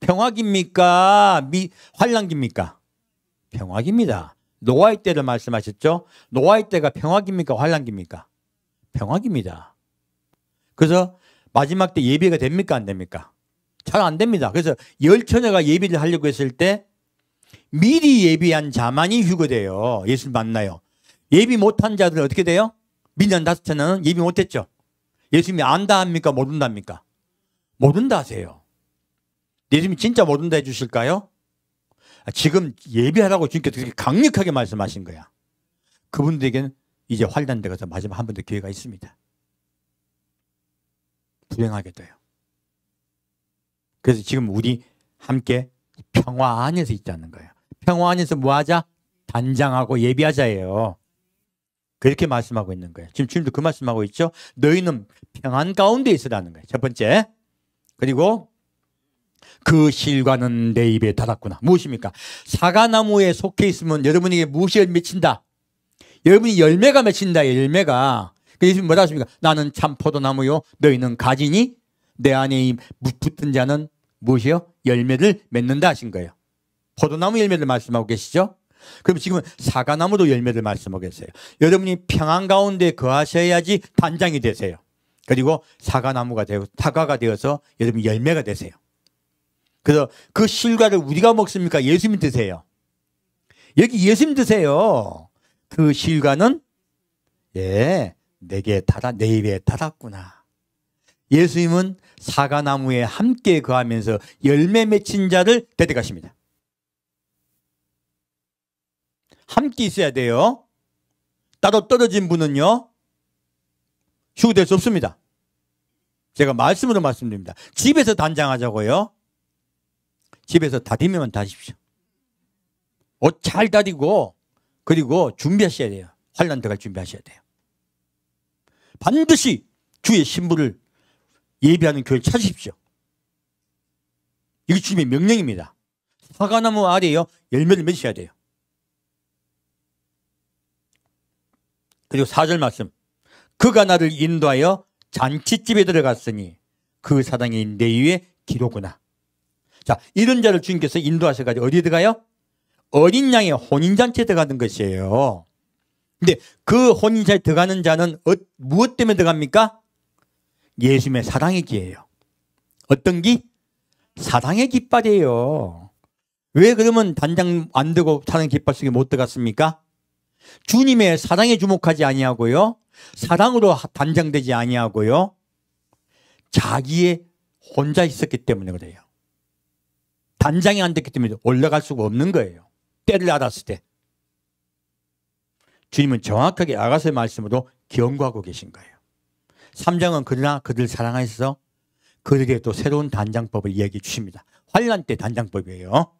Speaker 1: 평화기입니까? 환란기입니까? 평화기입니다. 노아의 때를 말씀하셨죠? 노아의 때가 평화기입니까? 환란기입니까? 평화기입니다. 그래서 마지막 때 예비가 됩니까? 안 됩니까? 잘 안 됩니다. 그래서 열 처녀가 예비를 하려고 했을 때 미리 예비한 자만이 휴거돼요. 예수를 만나요. 예비 못한 자들은 어떻게 돼요? 미련 다섯 처녀는 예비 못했죠. 예수님이 안다 합니까? 모른다 합니까? 모른다 하세요. 예수님이 진짜 모른다 해주실까요? 지금 예비하라고 주님께 되게 강력하게 말씀하신 거야. 그분들에게는 이제 환란대 가서 마지막 한 번 더 기회가 있습니다. 불행하게 돼요. 그래서 지금 우리 함께 평화 안에서 있자는 거예요. 평화 안에서 뭐 하자? 단장하고 예비하자예요. 그렇게 말씀하고 있는 거예요. 지금 주님도 그 말씀하고 있죠. 너희는 평안 가운데 있으라는 거예요. 첫 번째. 그리고 그 실과는 내 입에 닿았구나. 무엇입니까? 사과나무에 속해 있으면 여러분에게 무엇이 맺힌다? 여러분이 열매가 맺힌다. 열매가. 예수님 뭐라 하십니까? 나는 참 포도나무요. 너희는 가지니 내 안에 붙은 자는 무엇이요? 열매를 맺는다 하신 거예요. 포도나무 열매를 말씀하고 계시죠? 그럼 지금 사과나무도 열매를 말씀하고 계세요. 여러분이 평안 가운데 거하셔야지 단장이 되세요. 그리고 사과나무가 되고 사과가 되어서 여러분이 열매가 되세요. 그래서 그 실과를 우리가 먹습니까? 예수님이 드세요. 여기 예수님 드세요. 그 실과는 내게 내 입에 닿았구나. 예수님은 사과나무에 함께 거하면서 열매 맺힌 자를 데려가십니다. 함께 있어야 돼요. 따로 떨어진 분은요, 휴거될 수 없습니다. 제가 말씀으로 말씀드립니다. 집에서 단장하자고요. 집에서 다리면 다십시오. 옷 잘 다리고 그리고 준비하셔야 돼요. 환난 들어갈 준비하셔야 돼요. 반드시 주의 신부를 예비하는 교회를 찾으십시오. 이게 주님의 명령입니다. 사과나무 아래에요 열매를 맺으셔야 돼요. 그리고 4절 말씀. 그가 나를 인도하여 잔치집에 들어갔으니 그 사랑이 내 위에 기로구나. 자, 이런 자를 주님께서 인도하셔가지고 어디에 들어가요? 어린 양의 혼인잔치에 들어가는 것이에요. 근데 그 혼인잔치에 들어가는 자는 무엇 때문에 들어갑니까? 예수님의 사랑의 기예요. 어떤 기? 사랑의 깃발이에요. 왜 그러면 단장 안 들고 사랑의 깃발 속에 못 들어갔습니까? 주님의 사랑에 주목하지 아니하고요. 사랑으로 단장되지 아니하고요. 자기의 혼자 있었기 때문에 그래요. 단장이 안 됐기 때문에 올라갈 수가 없는 거예요. 때를 알았을 때. 주님은 정확하게 아가서의 말씀으로 경고하고 계신 거예요. 3장은 그러나 그들 사랑하셔서 그들에게 또 새로운 단장법을 이야기해 주십니다. 환난 때 단장법이에요.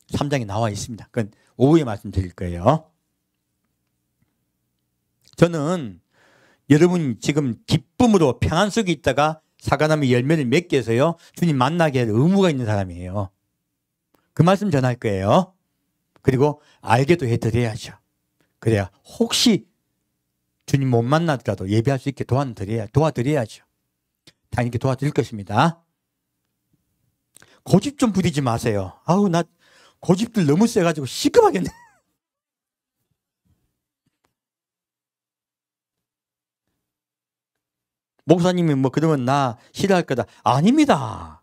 Speaker 1: 3장에 나와 있습니다. 그건 오후에 말씀드릴 거예요. 저는 여러분 지금 기쁨으로 평안 속에 있다가 사과나무 열매를 맺게 해서요. 주님 만나게 할 의무가 있는 사람이에요. 그 말씀 전할 거예요. 그리고 알게도 해드려야죠. 그래야 혹시 주님 못 만나더라도 예배할 수 있게 도와드려야죠. 당연히 도와드릴 것입니다. 고집 좀 부리지 마세요. 아우 나 고집들 너무 세가지고 시급하겠네. 목사님이 뭐 그러면 나 싫어할 거다. 아닙니다.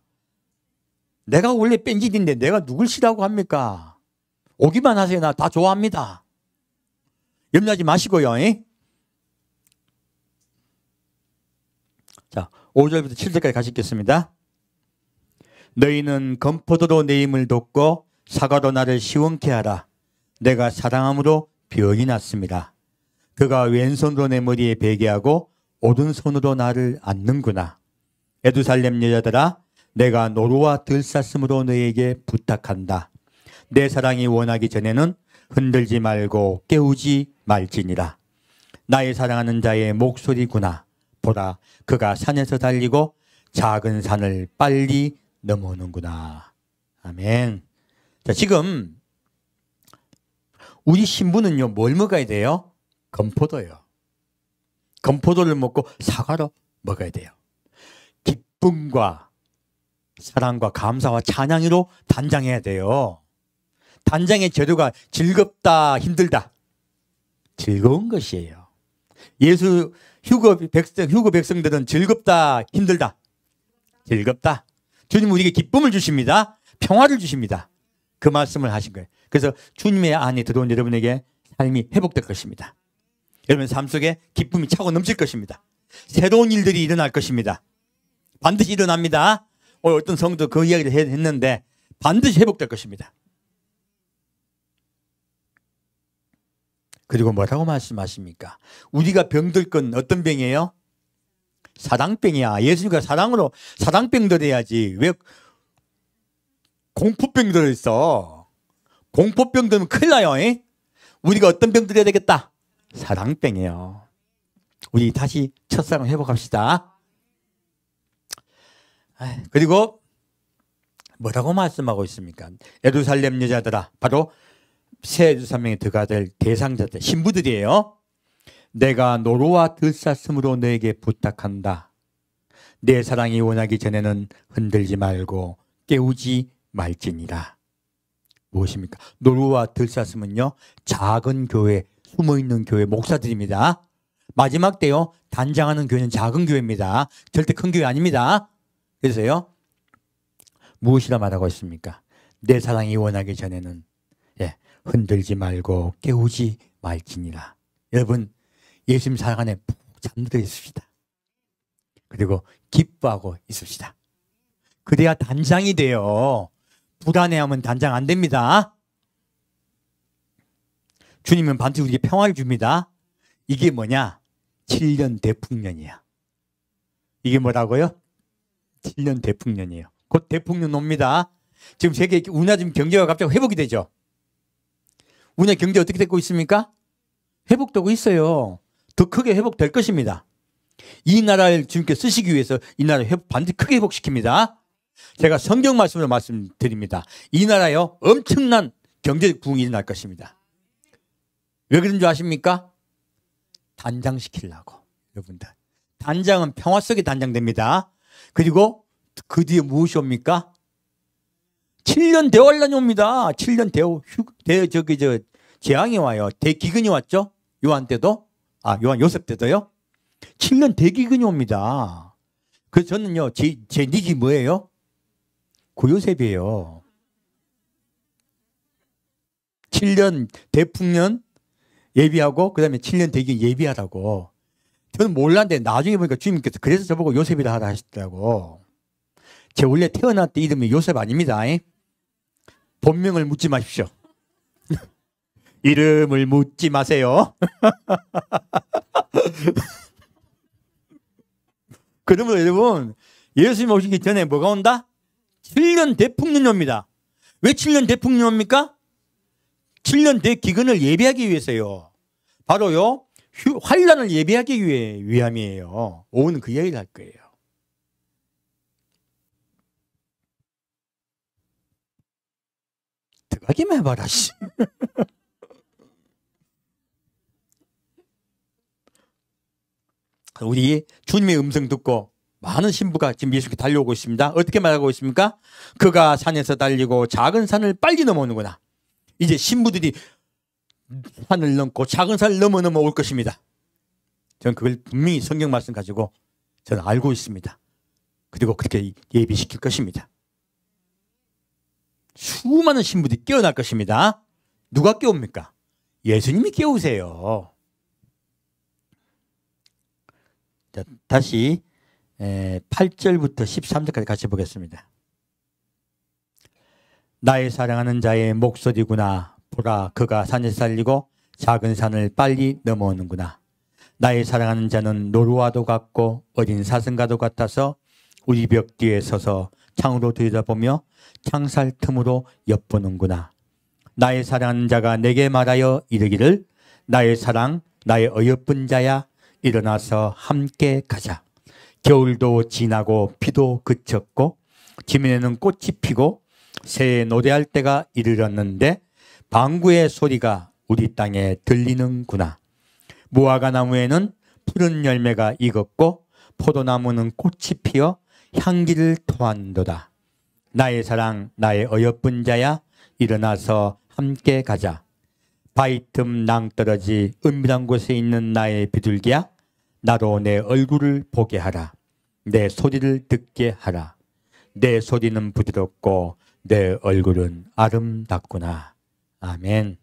Speaker 1: 내가 원래 뺀질인데 내가 누굴 싫어하고 합니까? 오기만 하세요. 나 다 좋아합니다. 염려하지 마시고요. 자, 5절부터 7절까지 가시겠습니다. 너희는 건포도로 내 힘을 돋고 사과로 나를 시원케 하라. 내가 사랑함으로 병이 났습니다. 그가 왼손으로 내 머리에 베게 하고 오른손으로 나를 안는구나. 에두살렘 여자들아 내가 노루와 들사슴으로 너에게 부탁한다. 내 사랑이 원하기 전에는 흔들지 말고 깨우지 말지니라. 나의 사랑하는 자의 목소리구나. 보라 그가 산에서 달리고 작은 산을 빨리 넘어오는구나. 아멘. 자, 지금 우리 신부는요 뭘 먹어야 돼요? 건포도요. 건포도를 먹고 사과로 먹어야 돼요. 기쁨과 사랑과 감사와 찬양으로 단장해야 돼요. 단장의 재료가 즐겁다 힘들다. 즐거운 것이에요. 예수 휴거 백성들은 즐겁다 힘들다. 즐겁다. 주님 우리에게 기쁨을 주십니다. 평화를 주십니다. 그 말씀을 하신 거예요. 그래서 주님의 안에 들어온 여러분에게 삶이 회복될 것입니다. 여러분 삶 속에 기쁨이 차고 넘칠 것입니다. 새로운 일들이 일어날 것입니다. 반드시 일어납니다. 오늘 어떤 성도 그 이야기를 했는데 반드시 회복될 것입니다. 그리고 뭐라고 말씀하십니까? 우리가 병들 건 어떤 병이에요? 사랑병이야. 예수님과 사랑으로 사랑병 들어야지. 왜 공포병 들어있어? 공포병 들면 큰일 나요. 우리가 어떤 병 들어야 되겠다? 사랑병이에요. 우리 다시 첫사랑 회복합시다. 그리고 뭐라고 말씀하고 있습니까? 예루살렘 여자들아, 바로 새 예루살렘에 들어가야 될 대상자들, 신부들이에요. 내가 노루와 들사슴으로 너에게 부탁한다. 내 사랑이 원하기 전에는 흔들지 말고 깨우지 말지니라. 무엇입니까? 노루와 들사슴은요, 작은 교회, 숨어있는 교회 목사들입니다. 마지막 때요, 단장하는 교회는 작은 교회입니다. 절대 큰 교회 아닙니다. 그래서요, 무엇이라 말하고 있습니까? 내 사랑이 원하기 전에는 흔들지 말고 깨우지 말지니라. 여러분, 예수님 사랑 안에 푹 잠들어 있읍시다. 그리고 기뻐하고 있읍시다. 그래야 단장이 돼요. 불안해하면 단장 안 됩니다. 주님은 반드시 우리에게 평화를 줍니다. 이게 뭐냐? 7년 대풍년이야. 이게 뭐라고요? 7년 대풍년이에요. 곧 대풍년 옵니다. 지금 세계 우리나라 지금 경제가 갑자기 회복이 되죠. 우리나라 경제 어떻게 되고 있습니까? 회복되고 있어요. 더 크게 회복될 것입니다. 이 나라를 주님께 쓰시기 위해서 이 나라를 반드시 크게 회복시킵니다. 제가 성경 말씀으로 말씀드립니다. 이 나라요 엄청난 경제적 부흥이 일어날 것입니다. 왜 그런 줄 아십니까? 단장시키려고. 여러분들, 단장은 평화 속에 단장됩니다. 그리고 그 뒤에 무엇이 옵니까? 7년 대환란이 옵니다. 7년 재앙이 와요. 대기근이 왔죠? 요한 때도, 요한 요셉 때도요. 7년 대기근이 옵니다. 그래서 저는요, 제 닉이 뭐예요? 고요셉이에요. 7년 대풍년 예비하고 그 다음에 7년 대기근 예비하라고. 저는 몰랐는데 나중에 보니까 주님께서 그래서 저보고 요셉이라 하라 하시더라고. 제 원래 태어날 때 이름이 요셉 아닙니다. 본명을 묻지 마십시오. 이름을 묻지 마세요. 그러면 여러분, 예수님 오시기 전에 뭐가 온다? 7년 대풍년이 옵니다. 왜 7년 대풍년이 옵니까? 7년 대기근을 예비하기 위해서요. 바로요, 환란을 예비하기 위함이에요. 오후는 그 이야기를 할 거예요. 들어가기만 해봐라, 씨. 우리 주님의 음성 듣고 많은 신부가 지금 예수께 달려오고 있습니다. 어떻게 말하고 있습니까? 그가 산에서 달리고 작은 산을 빨리 넘어오는구나. 이제 신부들이 산을 넘고 작은 산을 넘어 올 것입니다. 저는 그걸 분명히 성경 말씀 가지고 저는 알고 있습니다. 그리고 그렇게 예비시킬 것입니다. 수많은 신부들이 깨어날 것입니다. 누가 깨웁니까? 예수님이 깨우세요. 자, 다시 8절부터 13절까지 같이 보겠습니다. 나의 사랑하는 자의 목소리구나. 보라, 그가 산에서 달리고 작은 산을 빨리 넘어오는구나. 나의 사랑하는 자는 노루와도 같고 어린 사슴과도 같아서 우리 벽 뒤에 서서 창으로 들여다보며 창살 틈으로 엿보는구나. 나의 사랑하는 자가 내게 말하여 이르기를 나의 사랑, 나의 어여쁜 자야, 일어나서 함께 가자. 겨울도 지나고 비도 그쳤고 지면에는 꽃이 피고 새에 노래할 때가 이르렀는데 방구의 소리가 우리 땅에 들리는구나. 무화과 나무에는 푸른 열매가 익었고 포도나무는 꽃이 피어 향기를 토한도다. 나의 사랑, 나의 어여쁜 자야, 일어나서 함께 가자. 바위 틈 낭떠러지 은밀한 곳에 있는 나의 비둘기야, 나로 내 얼굴을 보게 하라. 내 소리를 듣게 하라. 내 소리는 부드럽고 내 얼굴은 아름답구나. 아멘.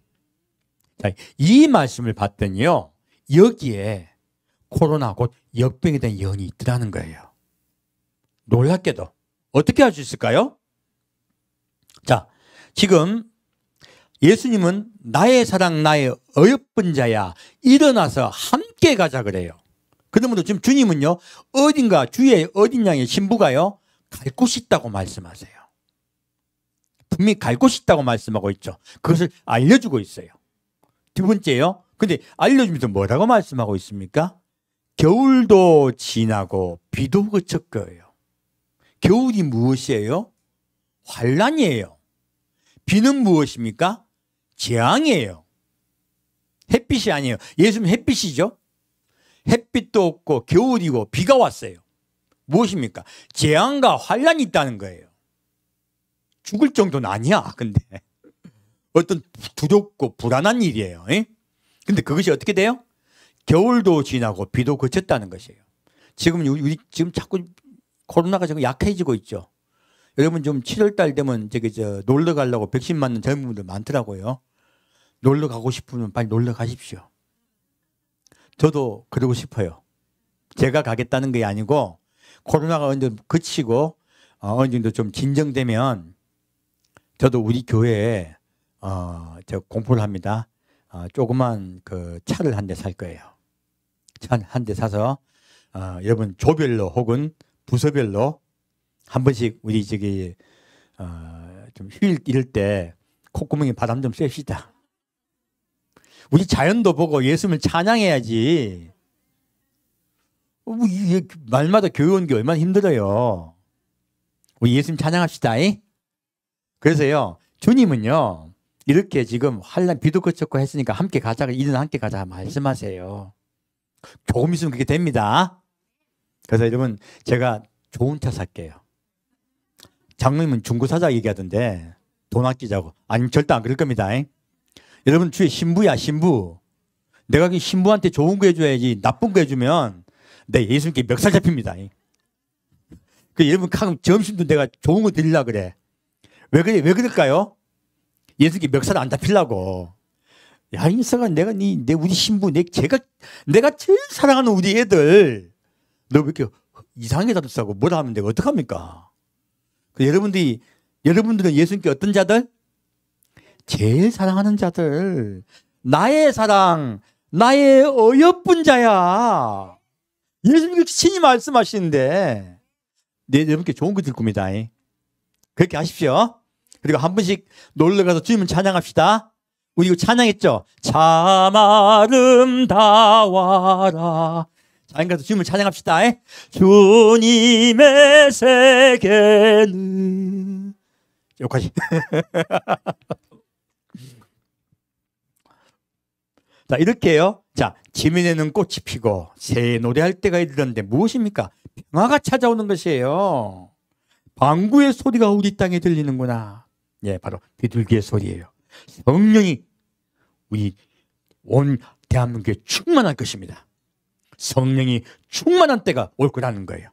Speaker 1: 자, 이 말씀을 봤더니요, 여기에 코로나 곧 역병에 대한 예언이 있더라는 거예요. 놀랍게도. 어떻게 할 수 있을까요? 자, 지금 예수님은 나의 사랑, 나의 어여쁜 자야, 일어나서 함께 가자 그래요. 그러므로 지금 주님은요, 어딘가 주위에 어딘 양의 신부가요, 갈 곳이 있다고 말씀하세요. 분명히 갈 곳이 있다고 말씀하고 있죠. 그것을 알려주고 있어요. 두 번째요. 근데 알려주면서 뭐라고 말씀하고 있습니까? 겨울도 지나고 비도 그칠 거예요. 겨울이 무엇이에요? 환란이에요. 비는 무엇입니까? 재앙이에요. 햇빛이 아니에요. 예수님 햇빛이죠. 햇빛도 없고 겨울이고 비가 왔어요. 무엇입니까? 재앙과 환란이 있다는 거예요. 죽을 정도는 아니야. 근데 어떤 두렵고 불안한 일이에요. 근데 그것이 어떻게 돼요? 겨울도 지나고 비도 그쳤다는 것이에요. 지금 우리 지금 자꾸 코로나가 지금 약해지고 있죠. 여러분 좀 7월달 되면 놀러 가려고 백신 맞는 젊은 분들 많더라고요. 놀러 가고 싶으면 빨리 놀러 가십시오. 저도 그러고 싶어요. 제가 가겠다는 게 아니고 코로나가 어느 정도 그치고 어느 정도 좀 진정되면 저도 우리 교회에 제가 공포를 합니다. 조그만 그 차를 한 대 살 거예요. 차 한 대 사서 여러분 조별로 혹은 부서별로 한 번씩 우리 좀 휴일 이럴 때 콧구멍에 바람 좀 쐬시다. 우리 자연도 보고 예수님을 찬양해야지. 말마다 교회 온 게 얼마나 힘들어요. 우리 예수님 찬양합시다. 그래서요, 주님은요, 이렇게 지금 환난 비도 그쳤고 했으니까 함께 가자가, 이든 함께 가자 말씀하세요. 조금 있으면 그게 됩니다. 그래서 여러분, 제가 좋은 차 살게요. 장로님은 중고사자 얘기하던데 돈 아끼자고. 아니면 절대 안 그럴 겁니다. 여러분, 주의 신부야, 신부. 내가 신부한테 좋은 거 해줘야지. 나쁜 거 해주면 내 예수님께 멱살 잡힙니다. 그 여러분, 점심도 내가 좋은 거 드리려고 그래. 왜 그래? 왜 그럴까요? 예수님께 멱살 안 잡히려고. 야, 인사가 우리 신부, 내가 제일 사랑하는 우리 애들, 너 왜 이렇게 이상하게 다뤘다고 뭐라 하면 내가 어떡합니까? 여러분들은 예수님께 어떤 자들? 제일 사랑하는 자들. 나의 사랑, 나의 어여쁜 자야. 예수님이 친히 말씀하시는데, 여러분께 좋은 거 들 겁니다. 그렇게 하십시오. 그리고 한 번씩 놀러 가서 주님을 찬양합시다. 우리 이거 찬양했죠? 참 아름다워라. 자, 가서 주님을 찬양합시다. 주님의 세계는 여기까지. 자, 이렇게요. 자, 지면에는 꽃이 피고 새 노래할 때가 이르렀는데 무엇입니까? 평화가 찾아오는 것이에요. 방구의 소리가 우리 땅에 들리는구나. 예, 바로 비둘기의 소리예요. 성령이 우리 온 대한민국에 충만할 것입니다. 성령이 충만한 때가 올 거라는 거예요.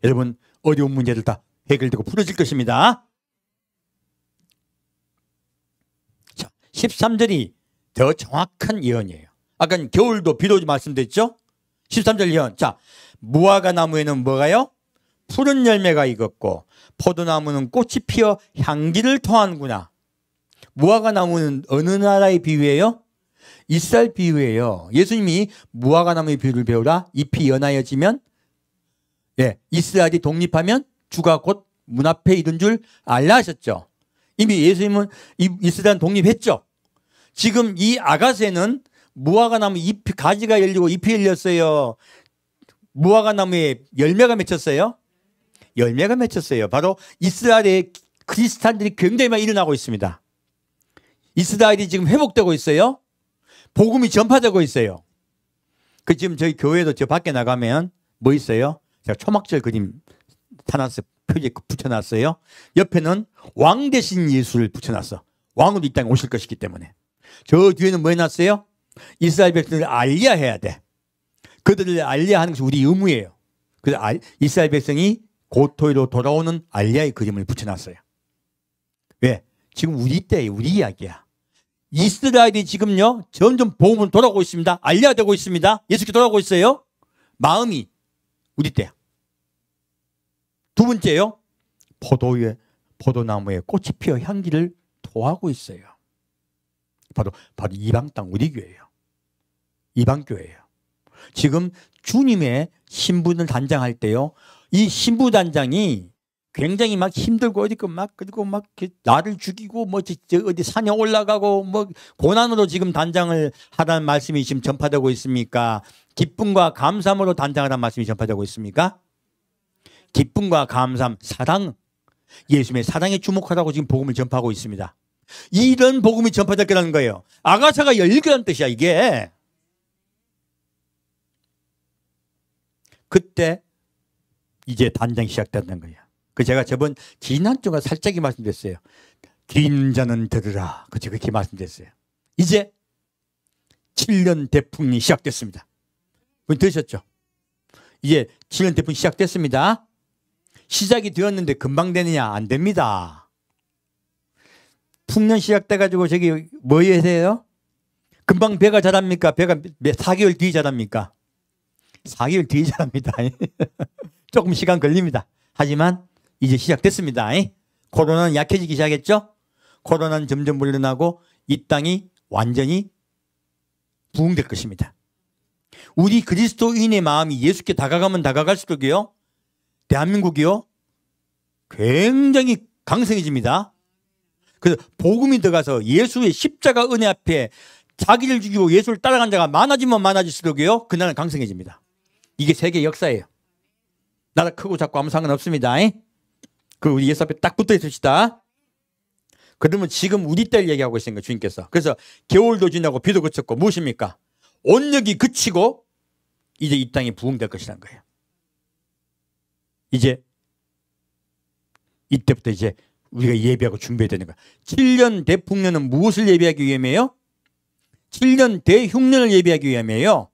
Speaker 1: 여러분, 어려운 문제들 다 해결되고 풀어질 것입니다. 자, 13절이 더 정확한 예언이에요. 아까 겨울도 비로 말씀드렸죠? 13절 예언. 자, 무화과 나무에는 뭐가요? 푸른 열매가 익었고 포도나무는 꽃이 피어 향기를 토하는구나. 무화과 나무는 어느 나라의 비유예요? 이스라엘 비유예요. 예수님이 무화과 나무의 비유를 배우라. 잎이 연하여지면, 예, 이스라엘이 독립하면 주가 곧 문 앞에 이른 줄 알라 하셨죠. 이미 예수님은 이스라엘 독립했죠. 지금 이 아가새는 무화과 나무 가지가 열리고 잎이 열렸어요. 무화과 나무에 열매가 맺혔어요. 열매가 맺혔어요. 바로 이스라엘의 크리스찬들이 굉장히 많이 일어나고 있습니다. 이스라엘이 지금 회복되고 있어요. 복음이 전파되고 있어요. 지금 저희 교회도 저 밖에 나가면 뭐 있어요? 제가 초막절 그림 표지에 붙여놨어요. 옆에는 왕 대신 예수를 붙여놨어. 왕으로 이 땅에 오실 것이기 때문에. 저 뒤에는 뭐 해놨어요? 이스라엘 백성을 알리야해야 돼. 그들을 알리야하는 것이 우리 의무예요. 그래서 이스라엘 백성이 고토이로 돌아오는 알리야의 그림을 붙여놨어요. 왜? 지금 우리 때예요. 우리 이야기야. 이스라엘이 지금요 점점 복음으로 돌아오고 있습니다. 알리야되고 있습니다. 예수께 돌아오고 있어요. 마음이 우리 때야. 두 번째요, 포도나무에 꽃이 피어 향기를 토하고 있어요. 바로 이방 땅 우리 교회예요. 이방 교회예요. 지금 주님의 신부를 단장할 때요, 이 신부 단장이 굉장히 막 힘들고 그리고 막 나를 죽이고 어디 산에 올라가고 고난으로 지금 단장을 하라는 말씀이 지금 전파되고 있습니까? 기쁨과 감사함으로 단장하라는 말씀이 전파되고 있습니까? 기쁨과 감사함, 사랑, 예수님의 사랑에 주목하라고 지금 복음을 전파하고 있습니다. 이런 복음이 전파될 거라는 거예요. 아가사가 열릴 거라는 뜻이야, 이게. 그때 이제 단장이 시작된다는 거예요. 제가 지난주가 살짝이 말씀드렸어요. 긴 자는 들으라. 그렇게 말씀드렸어요. 이제 7년 대풍이 시작됐습니다. 들으셨죠? 이제 7년 대풍이 시작됐습니다. 시작이 되었는데 금방 되느냐? 안 됩니다. 풍년 시작돼가지고 뭐 해세요? 금방 배가 자랍니까? 배가 4개월 뒤에 자랍니까? 4개월 뒤에 자랍니다. 조금 시간 걸립니다. 하지만 이제 시작됐습니다. 코로나는 약해지기 시작했죠? 코로나는 점점 물러나고 이 땅이 완전히 부흥될 것입니다. 우리 그리스도인의 마음이 예수께 다가가면 다가갈수록요, 대한민국이요, 굉장히 강성해집니다. 그래서 복음이 들어가서 예수의 십자가 은혜 앞에 자기를 죽이고 예수를 따라간 자가 많아지면 많아질수록요, 그날은 강성해집니다. 이게 세계 역사예요. 나라 크고 작고 아무 상관없습니다. 그 우리 예수 앞에 딱 붙어 있읍시다. 그러면 지금 우리 때를 얘기하고 있으니까 주님께서. 그래서 겨울도 지나고 비도 그쳤고 무엇입니까? 온역이 그치고 이제 이 땅이 부흥될 것이라는 거예요. 이제 이때부터 이제 우리가 예비하고 준비해야 되는 거야. 7년 대풍년은 무엇을 예비하기 위함이에요? 7년 대흉년을 예비하기 위함이에요.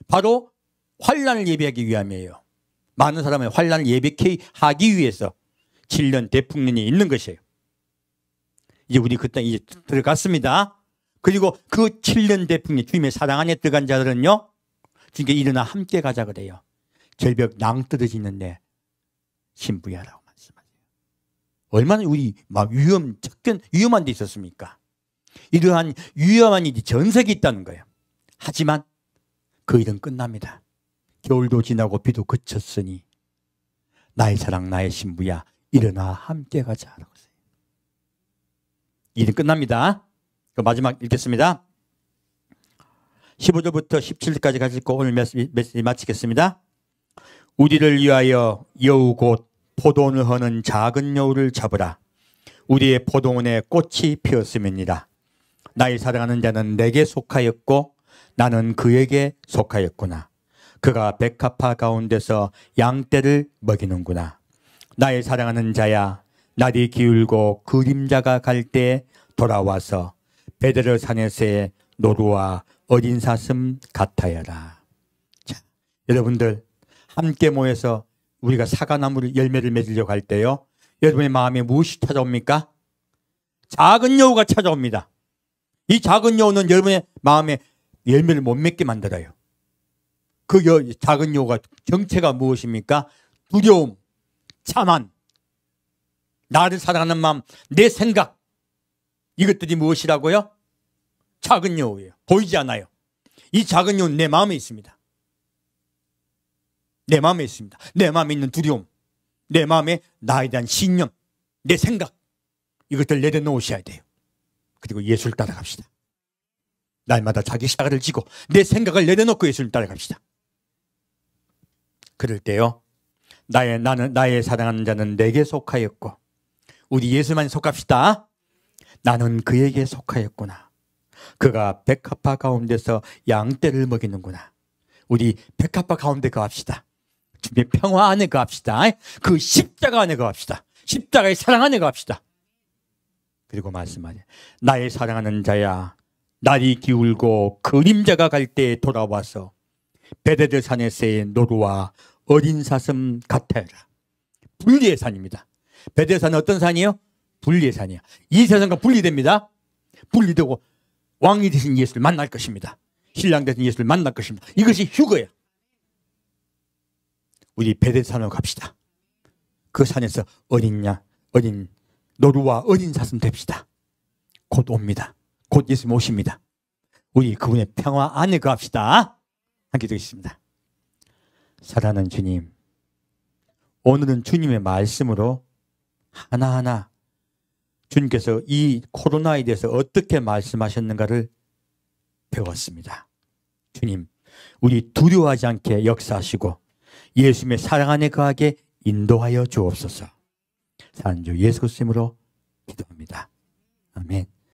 Speaker 1: 바로 환란을 예비하기 위함이에요. 많은 사람의 환란을 예비하기 위해서 7년 대풍년이 있는 것이에요. 이제 우리 그 땅에 이제 들어갔습니다. 그리고 그 7년 대풍년, 주님의 사랑 안에 들어간 자들은요, 주님께 일어나 함께 가자 그래요. 절벽 낭떠러지는데 신부야라고 말씀하세요. 얼마나 우리 막 위험한 데 있었습니까? 이러한 위험한 일이 전 세계에 있다는 거예요. 하지만 그 일은 끝납니다. 겨울도 지나고 비도 그쳤으니 나의 사랑 나의 신부야 일어나 함께 가자. 일은 끝납니다. 마지막 읽겠습니다. 15절부터 17절까지 가지고 오늘 메시지 마치겠습니다. 우리를 위하여 여우 곧 포도원을 허는 작은 여우를 잡으라. 우리의 포도원에 꽃이 피었음이니라. 나의 사랑하는 자는 내게 속하였고 나는 그에게 속하였구나. 그가 백합화 가운데서 양떼를 먹이는구나. 나의 사랑하는 자야, 날이 기울고 그림자가 갈 때 돌아와서 베드로 산에서의 노루와 어린 사슴 같아야라. 자, 여러분들 함께 모여서 우리가 사과나무를 열매를 맺으려고 할 때요, 여러분의 마음에 무엇이 찾아옵니까? 작은 여우가 찾아옵니다. 이 작은 여우는 여러분의 마음에 열매를 못 맺게 만들어요. 그 작은 여우가 정체가 무엇입니까? 두려움, 자만, 나를 사랑하는 마음, 내 생각, 이것들이 무엇이라고요? 작은 여우예요. 보이지 않아요. 이 작은 여우는 내 마음에 있습니다. 내 마음에 있습니다. 내 마음에 있는 두려움, 내 마음에 나에 대한 신념, 내 생각, 이것들 내려놓으셔야 돼요. 그리고 예수를 따라갑시다. 날마다 자기 십자가를 지고 내 생각을 내려놓고 예수를 따라갑시다. 그럴 때요, 나의 사랑하는 자는 내게 속하였고, 우리 예수만 속합시다. 나는 그에게 속하였구나. 그가 백합화 가운데서 양떼를 먹이는구나. 우리 백합화 가운데 거합시다. 주님의 평화 안에 거합시다. 그 십자가 안에 거합시다. 십자가의 사랑 안에 거합시다. 그리고 말씀하세요. 나의 사랑하는 자야, 날이 기울고 그림자가 갈 때 돌아와서 베데드 산에서의 노루와 어린 사슴 같아라. 분리의 산입니다. 베데드 산은 어떤 산이에요? 분리의 산이야. 이 세상과 분리됩니다. 분리되고 왕이 되신 예수를 만날 것입니다. 신랑 되신 예수를 만날 것입니다. 이것이 휴거예요. 우리 베데드 산으로 갑시다. 그 산에서 어린 노루와 어린 사슴 됩시다. 곧 옵니다. 곧 예수님 오십니다. 우리 그분의 평화 안에 거합시다. 함께 되겠습니다. 사랑하는 주님, 오늘은 주님의 말씀으로 하나하나 주님께서 이 코로나에 대해서 어떻게 말씀하셨는가를 배웠습니다. 주님, 우리 두려워하지 않게 역사하시고 예수님의 사랑 안에 거하게 인도하여 주옵소서. 사랑주 예수 그리스도로 기도합니다. 아멘.